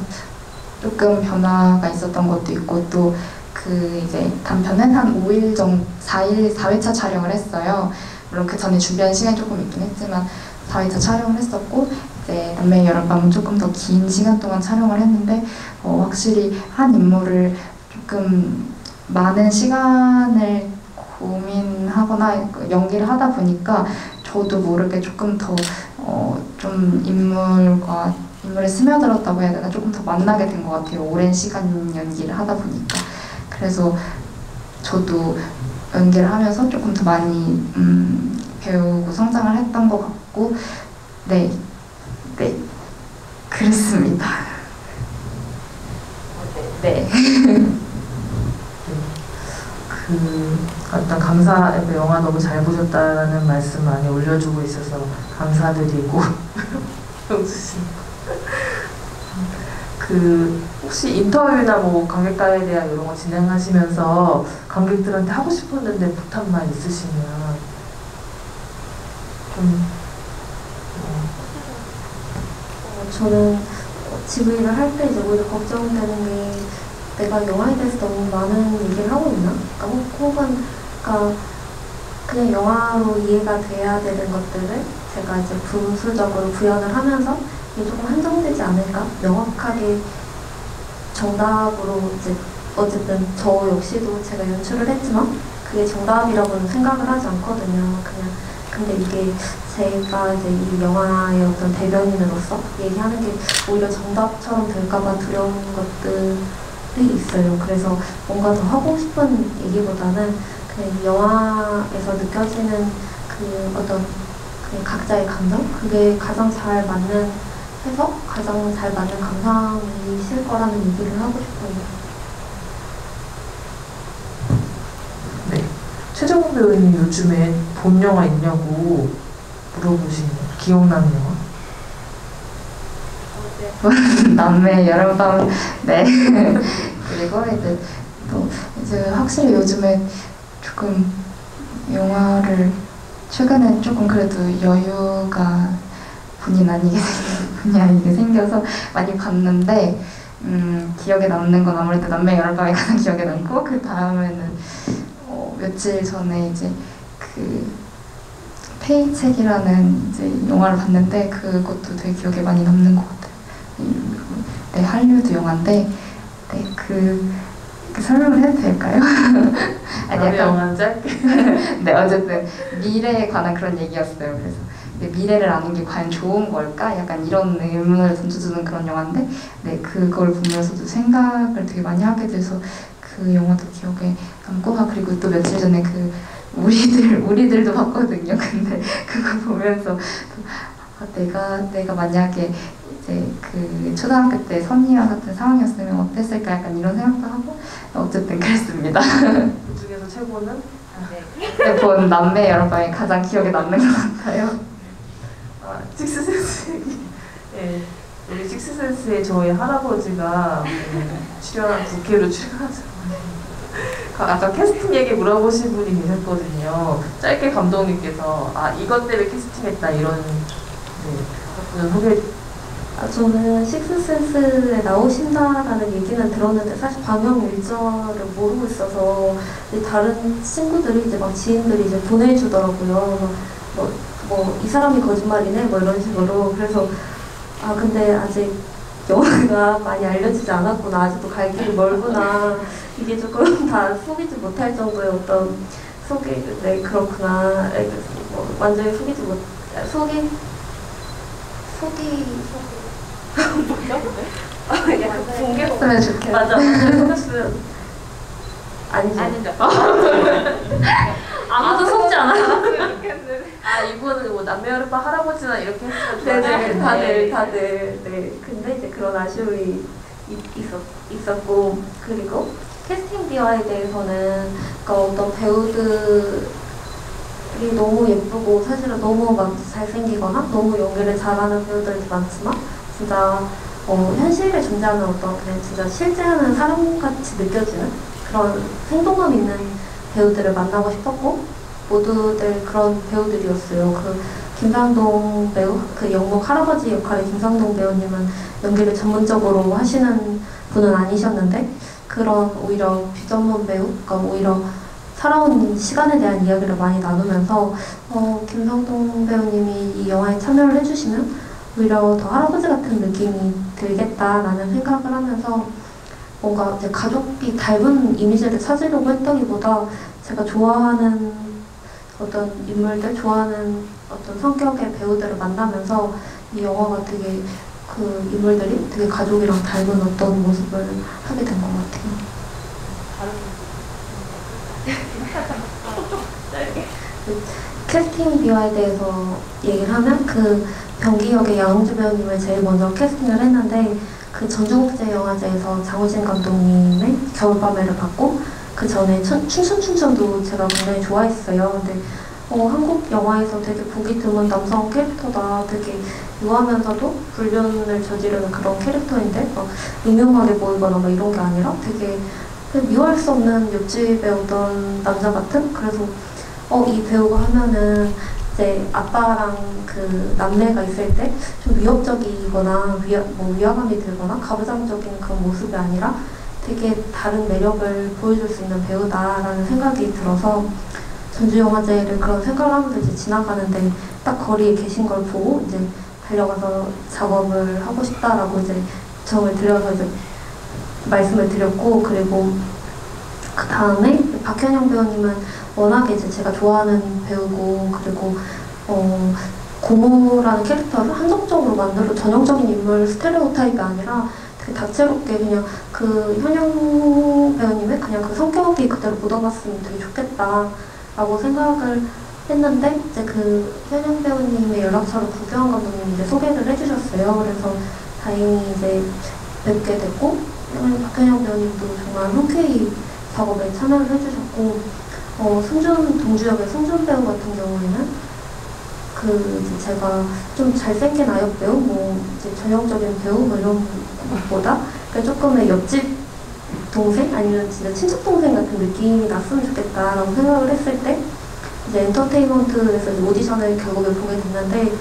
조금 변화가 있었던 것도 있고, 또 그 이제 단편은 한 5일 정도, 4회차 촬영을 했어요. 물론 그 전에 준비한 시간이 조금 있긴 했지만 4회차 촬영을 했었고, 이제 남매의 여름밤은 조금 더 긴 시간 동안 촬영을 했는데 확실히 한 인물을 조금 많은 시간을 고민하거나 연기를 하다 보니까 저도 모르게 조금 더 좀 인물에 스며들었다고 해야 되나, 조금 더 만나게 된 것 같아요. 오랜 시간 연기를 하다 보니까. 그래서 저도 연기를 하면서 조금 더 많이 배우고 성장을 했던 것 같고, 네, 그렇습니다. 네. 그 어떤 감사, 영화 너무 잘 보셨다는 말씀 많이 올려주고 있어서 감사드리고. 형수 씨. 그 혹시 인터뷰나 뭐 관객과에 대한 이런 거 진행하시면서 관객들한테 하고 싶었는데 못한 말 있으시면 좀. 저는 GV를 할 때 이제 오히려 걱정되는 게 내가 영화에 대해서 너무 많은 얘기를 하고 있나? 그러니까 혹은 그러니까 그냥 영화로 이해가 돼야 되는 것들을 제가 이제 부수적으로 구현을 하면서 이게 조금 한정되지 않을까? 명확하게 정답으로 이제 어쨌든 저 역시도 제가 연출을 했지만 그게 정답이라고는 생각을 하지 않거든요. 그냥 근데 이게 제가 이제 이 영화의 어떤 대변인으로서 얘기하는 게 오히려 정답처럼 될까봐 두려운 것들이 있어요. 그래서 뭔가 더 하고 싶은 얘기보다는 그냥 이 영화에서 느껴지는 그 어떤 그냥 각자의 감정? 그게 가장 잘 맞는 해서 가장 잘 맞는 감상이실 거라는 얘기를 하고 싶어요. 네. 최정훈 배우님 요즘에 본 영화 있냐고 물어보시는 기억나는 영화? 남매 여름밤. 네. 그리고 이제 또 이제 확실히 요즘에 조금 영화를 최근에 조금 그래도 여유가 본의 아니게 생겨서 많이 봤는데 기억에 남는 건 아무래도 남매 여름밤이 가장 기억에 남고, 그 다음에는 며칠 전에 이제 그 페이첵이라는 이제 영화를 봤는데 그것도 되게 기억에 많이 남는 것 같아요. 네, 할리우드 영화인데 네, 어떻게 설명을 해도 될까요? 아니, 남의 영화는 짧게. 네, 어쨌든 미래에 관한 그런 얘기였어요. 그래서 미래를 아는 게 과연 좋은 걸까? 약간 이런 의문을 던져주는 그런 영화인데, 네, 그걸 보면서도 생각을 되게 많이 하게 돼서 그 영화도 기억에 남고, 그리고 또 며칠 전에 그 우리들도 봤거든요. 근데 그거 보면서 내가 만약에 이제 그 초등학교 때 선이와 같은 상황이었으면 어땠을까? 약간 이런 생각도 하고, 어쨌든 그랬습니다. 그 중에서 최고는? 네, 본 남매 여러분이 가장 기억에 남는 것 같아요. 식스센스 얘기. 네, 우리 식스센스에 저희 할아버지가 출연한 국회로 출연하잖아요. 아까 캐스팅 얘기 물어보신 분이 계셨거든요. 짧게 감독님께서 이것 때문에 캐스팅했다 이런 분을 소개. 저는 식스센스에 나오신다라는 얘기는 들었는데 사실 방영 일정을 모르고 있어서 다른 친구들이 이제 막 지인들이 이제 보내주더라고요. 뭐 이 사람이 거짓말이네 뭐 이런 식으로. 그래서 근데 아직 영화가 많이 알려지지 않았구나, 아직도 갈 길이 멀구나, 이게 조금 다 속이지 못할 정도의 어떤 네 그렇구나, 뭐 완전히 속이지 못 약간 공개했으면 좋겠어. 맞아, 속였으면 아니죠. 아무도 속지 않아요. 이분은 뭐 남매여름바 할아버지나 이렇게 했으면 네네, 다들 네. 근데 이제 그런 아쉬움이 있었고, 그리고 캐스팅 비화에 대해서는 그러니까 어떤 배우들이 너무 예쁘고 사실은 너무 막 잘생기거나 너무 연기를 잘하는 배우들도 많지만 진짜 현실에 존재하는 어떤 그냥 진짜 실제하는 사람같이 느껴지는 그런 생동감 있는 배우들을 만나고 싶었고, 모두들 그런 배우들이었어요. 그 김상동 배우, 그 영목 할아버지 역할의 김상동 배우님은 연기를 전문적으로 하시는 분은 아니셨는데, 그런 오히려 비전문 배우, 그러니까 오히려 살아온 시간에 대한 이야기를 많이 나누면서 김상동 배우님이 이 영화에 참여를 해주시면 오히려 더 할아버지 같은 느낌이 들겠다라는 생각을 하면서 뭔가 이제 가족이 닮은 이미지를 찾으려고 했다기보다 제가 좋아하는 어떤 인물들, 좋아하는 어떤 성격의 배우들을 만나면서 이 영화가 되게 그 인물들이 되게 가족이랑 닮은 어떤 모습을 하게 된 것 같아요. 캐스팅 비화에 대해서 얘기를 하면 그 병기역의 양홍주 배우님을 제일 먼저 캐스팅을 했는데, 그 전주국제영화제에서 장우진 감독님의 겨울밤에를 봤고, 그 전에 춘천춘천도 제가 굉장히 좋아했어요. 근데 한국 영화에서 되게 보기 드문 남성 캐릭터다, 되게 유하면서도 불륜을 저지르는 그런 캐릭터인데 막 음흉하게 보이거나 막 이런 게 아니라 되게 미워할 수 없는 옆집에 오던 남자 같은. 그래서 이 배우가 하면은 이제 아빠랑 그 남매가 있을 때 좀 위협적이거나 위화감이 들거나 가부장적인 그런 모습이 아니라 되게 다른 매력을 보여줄 수 있는 배우다라는 생각이 들어서 전주영화제를 그런 생각을 하면서 이제 지나가는데 딱 거리에 계신 걸 보고 이제 달려가서 작업을 하고 싶다라고 이제 정을 드려서 이제 말씀을 드렸고, 그리고 그 다음에 박현영 배우님은 워낙에 이제 제가 좋아하는 배우고, 그리고 고모라는 캐릭터를 한정적으로 만들어 전형적인 인물 스테레오타입이 아니라 되게 다채롭게 그냥 그 현영 배우님의 그냥 그 성격이 그대로 묻어갔으면 되게 좋겠다라고 생각을 했는데, 이제 그 현영 배우님의 연락처를 구교환 감독님이 이제 소개를 해주셨어요. 그래서 다행히 이제 뵙게 됐고, 박현영 배우님도 정말 흔쾌히 작업에 참여를 해주셨고, 동주 역의 승준 배우 같은 경우에는 그 이제 제가 좀 잘생긴 아역 배우, 뭐 이제 전형적인 배우 뭐 이런 것보다 조금의 옆집 동생 아니면 진짜 친척 동생 같은 느낌이 났으면 좋겠다라고 생각을 했을 때, 이제 엔터테인먼트에서 이제 오디션을 결국에 보게 됐는데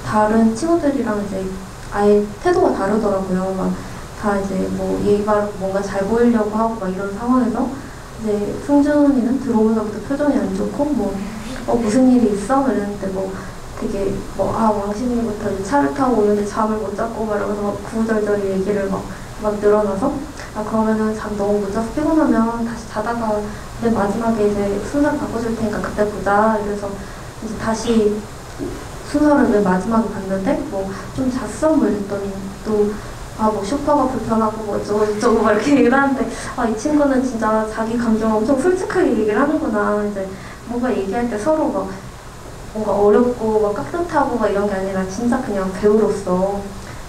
다른 친구들이랑 이제 아예 태도가 다르더라고요. 막 다 이제 뭐 예의 바르고 뭔가 잘 보이려고 하고 막 이런 상황에서 이제 승준이는 들어오면서부터 표정이 안 좋고 무슨 일이 있어? 이랬는데 되게 왕신이부터 차를 타고 오는데 잠을 못 잤고 막 이러면서 막 구구절절 얘기를 막 막 늘어나서 그러면은 잠 너무 못 자서 피곤하면 다시 자다가 맨 마지막에 이제 순서를 바꿔줄 테니까 그때 보자. 그래서 이제 다시 순서를 맨 마지막에 봤는데 뭐 좀 잤어? 뭐 이랬더니 또 뭐 쇼파가 불편하고 뭐 어쩌고 막 이렇게 얘기를 하는데 이 친구는 진짜 자기 감정을 엄청 솔직하게 얘기를 하는구나. 이제 뭔가 얘기할 때 서로 막 뭔가 어렵고 막 깍듯하고 막 이런 게 아니라 진짜 그냥 배우로서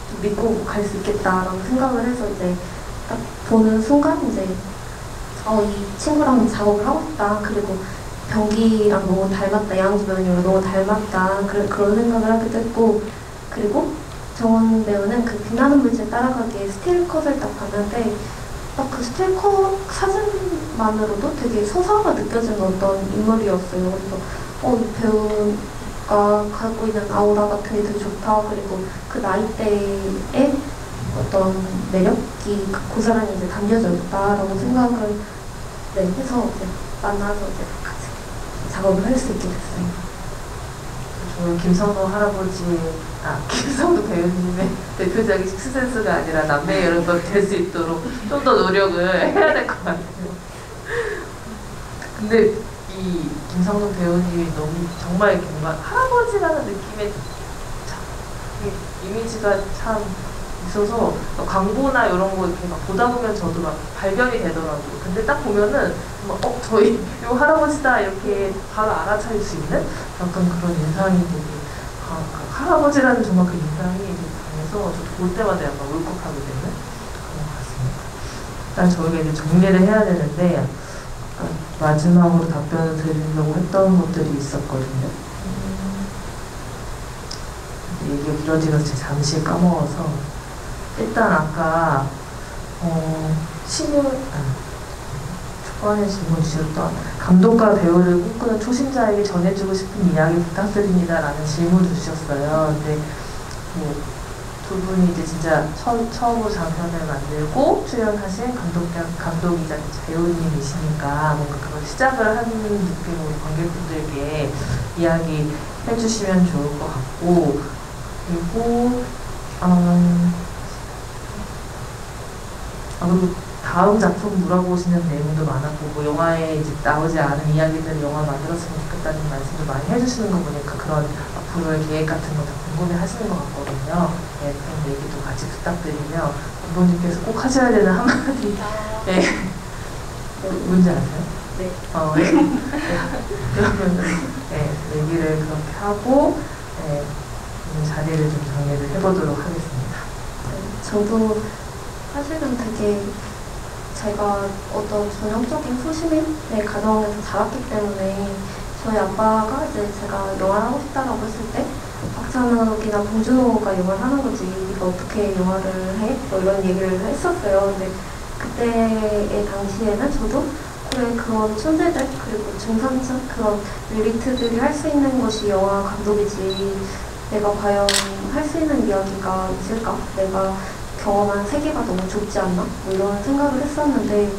좀 믿고 갈 수 있겠다라고 생각을 해서 이제 딱 보는 순간 이제 이 친구랑 작업을 하고 싶다. 그리고 병기랑 너무 닮았다. 양주 배우님이랑 너무 닮았다. 그런 생각을 하기도 했고, 그리고 정원 배우는 그 빛나는 물질 따라가기에 스틸컷을 딱 봤는데 딱 그 스틸컷 사진만으로도 되게 서사가 느껴지는 어떤 인물이었어요. 그래서 이 배우가 갖고 있는 아우라 같은 게 되게 좋다. 그리고 그 나이대에 어떤 매력이 고스란히 이제 담겨져 있다라고 생각을 해서 이제 만나서 이제 같이 작업을 할 수 있게 됐어요. 저는 김성도 배우님의 대표적인 식스센스가 아니라 남매 여론도 될 수 있도록 좀 더 노력을 해야 될 것 같아요. 근데 이 김성도 배우님이 너무 정말 할아버지라는 느낌의 이미지가 참 있어서 광고나 이런 거 이렇게 막 보다 보면 저도 막 발견이 되더라고요. 근데 딱 보면은 저희 요 할아버지다 이렇게 바로 알아차릴 수 있는 약간 그런 인상이 되게 할아버지라는 정말 그 인상이 되게 강해서 저도 볼 때마다 약간 울컥하게 되는 그런 것 같습니다. 일단 저희가 이제 정리를 해야 되는데 마지막으로 답변을 드리려고 했던 것들이 있었거든요. 얘기가 길어지면서 제가 잠시 까먹어서 일단 아까 초반에 질문 주셨던 감독과 배우를 꿈꾸는 초심자에게 전해주고 싶은 이야기 부탁드립니다 라는 질문을 주셨어요. 근데 두 분이 이제 진짜 처음으로 장편을 만들고 출연하신 감독이자 배우님이시니까 뭔가 그걸 시작을 하는 느낌으로 관객분들께 이야기 해주시면 좋을 것 같고, 그리고 그리고 다음 작품 물어보시는 내용도 많았고 영화에 이제 나오지 않은 이야기들 영화 만들었으면 좋겠다는 말씀도 많이 해주시는 거 보니까 그런 앞으로의 계획 같은 거 다 궁금해 하시는 것 같거든요. 네, 그런 얘기도 같이 부탁드리며 부모님께서 꼭 하셔야 되는 한마디 뭔지 아세요? 네. 그러면 얘기를 그렇게 하고 자리를 좀 정리를 해보도록 하겠습니다. 저도 사실은 되게 제가 어떤 전형적인 소시민의 가정에서 자랐기 때문에 저희 아빠가 이제 제가 영화를 하고 싶다라고 했을 때 박찬욱이나 봉준호가 영화를 하는 거지 네가 어떻게 영화를 해? 뭐 이런 얘기를 했었어요. 근데 그때의 당시에는 저도 그래 그런 천재들 그리고 중산층 그런 엘리트들이 할 수 있는 것이 영화 감독이지 내가 과연 할 수 있는 이야기가 있을까? 내가 경험한 세계가 너무 좁지 않나? 뭐 이런 생각을 했었는데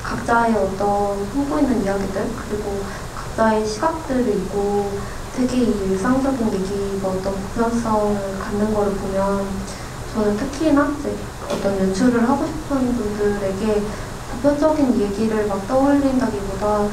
각자의 어떤 품고 있는 이야기들 그리고 각자의 시각들을 있고 되게 이 일상적인 얘기가 어떤 보편성을 갖는 거를 보면 저는 특히나 이제 어떤 연출을 하고 싶은 분들에게 보편적인 얘기를 막 떠올린다기보다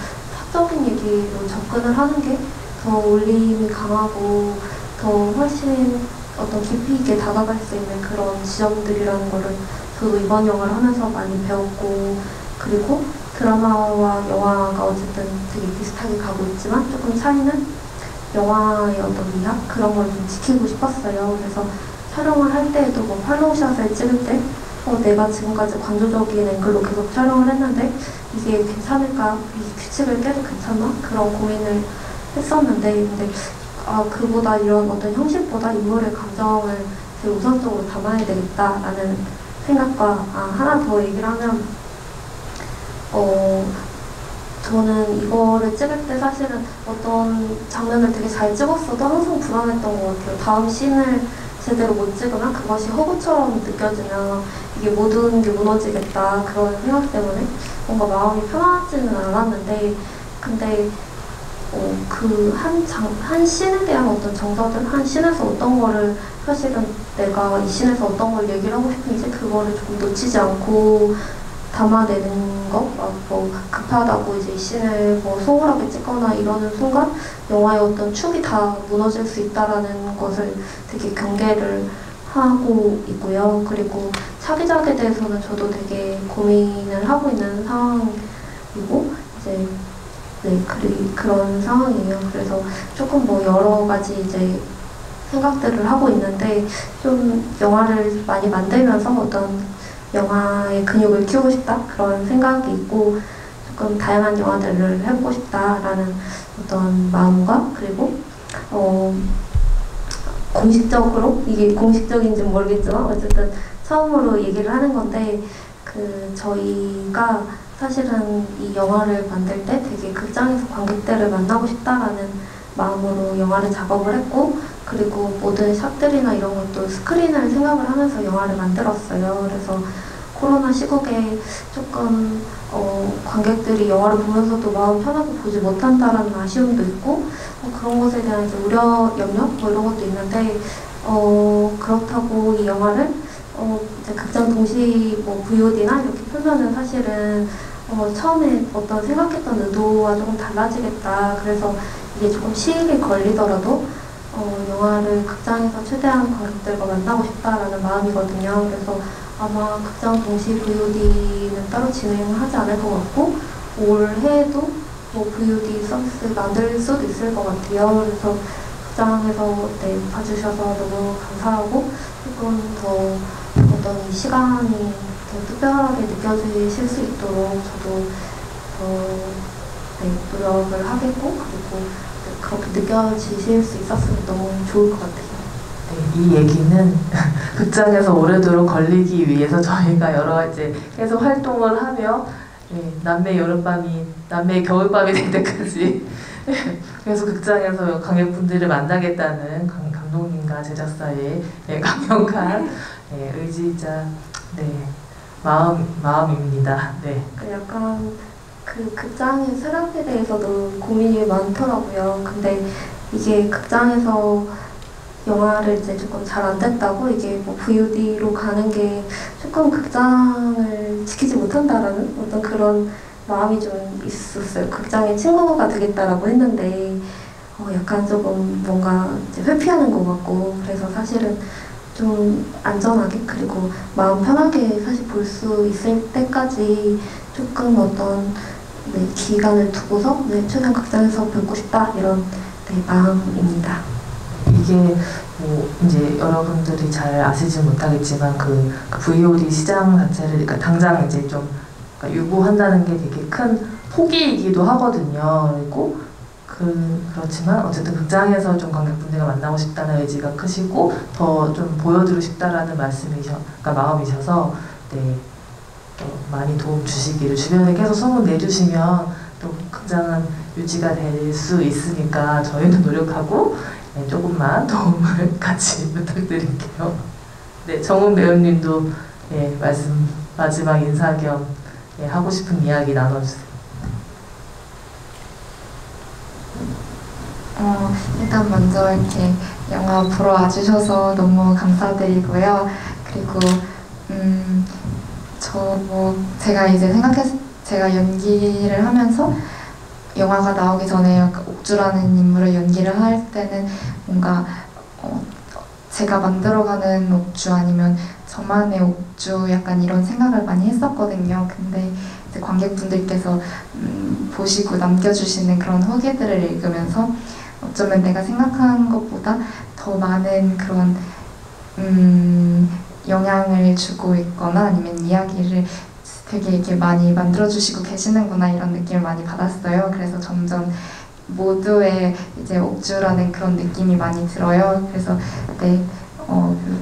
사적인 얘기로 접근을 하는 게 더 울림이 강하고 더 훨씬 어떤 깊이 있게 다가갈 수 있는 그런 지점들이라는 거를 저도 이번 영화를 하면서 많이 배웠고, 그리고 드라마와 영화가 어쨌든 되게 비슷하게 가고 있지만 조금 차이는 영화의 어떤 미학 그런 걸 좀 지키고 싶었어요. 그래서 촬영을 할 때에도 뭐 팔로우샷을 찍을 때 내가 지금까지 관조적인 앵글로 계속 촬영을 했는데 이게 괜찮을까? 이 규칙을 깨도 괜찮나? 그런 고민을 했었는데 근데 그보다 이런 어떤 형식보다 인물의 감정을 제일 우선적으로 담아야 되겠다라는 생각과 하나 더 얘기를 하면 저는 이거를 찍을 때 사실은 어떤 장면을 되게 잘 찍었어도 항상 불안했던 것 같아요. 다음 씬을 제대로 못 찍으면 그것이 허구처럼 느껴지면 이게 모든 게 무너지겠다 그런 생각 때문에 뭔가 마음이 편하지는 않았는데 근데 한 씬에 대한 어떤 정서들, 한 씬에서 어떤 거를 사실은 내가 이 씬에서 어떤 걸 얘기를 하고 싶은지 그거를 조금 놓치지 않고 담아내는 것, 뭐 급하다고 이제 이 씬을 뭐 소홀하게 찍거나 이러는 순간 영화의 어떤 축이 다 무너질 수 있다라는 것을 되게 경계를 하고 있고요. 그리고 차기작에 대해서는 저도 되게 고민을 하고 있는 상황이고 이제 그런 상황이에요. 그래서 조금 뭐 여러 가지 이제 생각들을 하고 있는데 좀 영화를 많이 만들면서 어떤 영화의 근육을 키우고 싶다 그런 생각이 있고 조금 다양한 영화들을 해보고 싶다라는 어떤 마음과 그리고 공식적으로 이게 공식적인지는 모르겠지만 어쨌든 처음으로 얘기를 하는 건데 저희가 사실은 이 영화를 만들 때 되게 극장에서 관객들을 만나고 싶다라는 마음으로 영화를 작업을 했고 그리고 모든 샷들이나 이런 것도 스크린을 생각을 하면서 영화를 만들었어요. 그래서 코로나 시국에 조금 관객들이 영화를 보면서도 마음 편하게 보지 못한다라는 아쉬움도 있고 그런 것에 대한 이제 우려, 염려 뭐 이런 것도 있는데 그렇다고 이 영화를 이제 극장 동시 뭐 VOD나 이렇게 풀면은 사실은 처음에 어떤 생각했던 의도와 조금 달라지겠다. 그래서 이게 조금 시일이 걸리더라도 영화를 극장에서 최대한 관객들과 만나고 싶다라는 마음이거든요. 그래서 아마 극장 동시 VOD는 따로 진행하지 않을 것 같고 올해에도 뭐 VOD 서비스 만들 수도 있을 것 같아요. 그래서 극장에서 봐주셔서 너무 감사하고 조금 더 어떤 시간이 더 특별하게 느껴지실 수 있도록 저도 노력을 하겠고 그리고 그렇게 느껴지실 수 있었으면 너무 좋을 것 같아요. 네, 이 얘기는 극장에서 오래도록 걸리기 위해서 저희가 여러 가지 계속 활동을 하며 남매 여름밤이 남매 겨울밤이 될 때까지 그래서 극장에서 관객분들을 만나겠다는 감독님과 제작사의 강력한 의지이자 마음입니다. 네. 약간 그 극장의 세련에 대해서도 고민이 많더라고요. 근데 이게 극장에서 영화를 이제 조금 잘 안 됐다고 이게 뭐 VOD로 가는 게 조금 극장을 지키지 못한다라는 어떤 그런 마음이 좀 있었어요. 극장의 친구가 되겠다라고 했는데 약간 조금 뭔가 이제 회피하는 것 같고 그래서 사실은 좀 안전하게 그리고 마음 편하게 사실 볼 수 있을 때까지 조금 어떤 기간을 두고서 최대한 극장에서 뵙고 싶다 이런 마음입니다. 이게 뭐 이제 여러분들이 잘 아시지 못하겠지만 그 VOD 시장 자체를 그러니까 당장 이제 좀 유보한다는 게 되게 큰 포기이기도 하거든요. 그리고 그렇지만 어쨌든 극장에서 좀 관객분들과 만나고 싶다는 의지가 크시고 더 좀 보여드리고 싶다라는 마음이셔서 많이 도움 주시기를 주변에 계속 소문 내주시면 또 극장은 유지가 될 수 있으니까 저희는 노력하고 조금만 도움을 같이 부탁드릴게요. 네, 정훈 배우님도 마지막 인사 겸 하고 싶은 이야기 나눠주세요. 일단 먼저 이렇게 영화 보러 와주셔서 너무 감사드리고요. 그리고 제가 연기를 하면서 영화가 나오기 전에 옥주라는 인물을 연기를 할 때는 뭔가 제가 만들어가는 옥주 아니면 저만의 옥주 약간 이런 생각을 많이 했었거든요. 근데 이제 관객분들께서 보시고 남겨주시는 그런 후기들을 읽으면서 어쩌면 내가 생각한 것보다 더 많은 그런 영향을 주고 있거나 아니면 이야기를 되게 이렇게 많이 만들어주시고 계시는구나 이런 느낌을 많이 받았어요. 그래서 점점 모두의 이제 옥주라는 그런 느낌이 많이 들어요. 그래서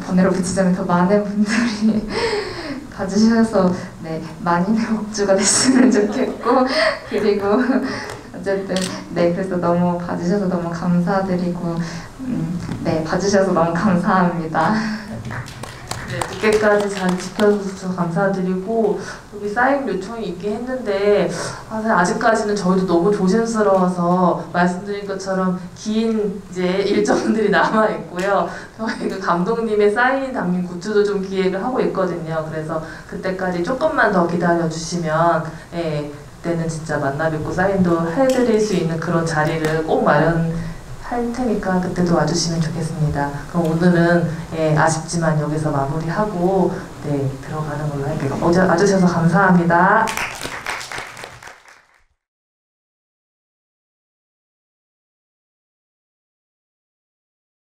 번외로 붙이자면 더 많은 분들이 봐주셔서 많이는 옥주가 됐으면 좋겠고 그리고 어쨌든 그래서 너무 봐주셔서 너무 감사드리고 봐주셔서 너무 감사합니다. 네, 늦게까지 잘 지켜주셔서 감사드리고 여기 사인 요청이 있긴 했는데 사실 아직까지는 저희도 너무 조심스러워서 말씀드린 것처럼 긴 이제 일정들이 남아 있고요. 저희 그 감독님의 사인이 담긴 굿즈도 좀 기획을 하고 있거든요. 그래서 그때까지 조금만 더 기다려 주시면 그때는 진짜 만나 뵙고 사인도 해드릴 수 있는 그런 자리를 꼭 마련할 테니까 그때도 와주시면 좋겠습니다. 그럼 오늘은 아쉽지만 여기서 마무리하고 들어가는 걸로 할게요. 어제 와주셔서 감사합니다.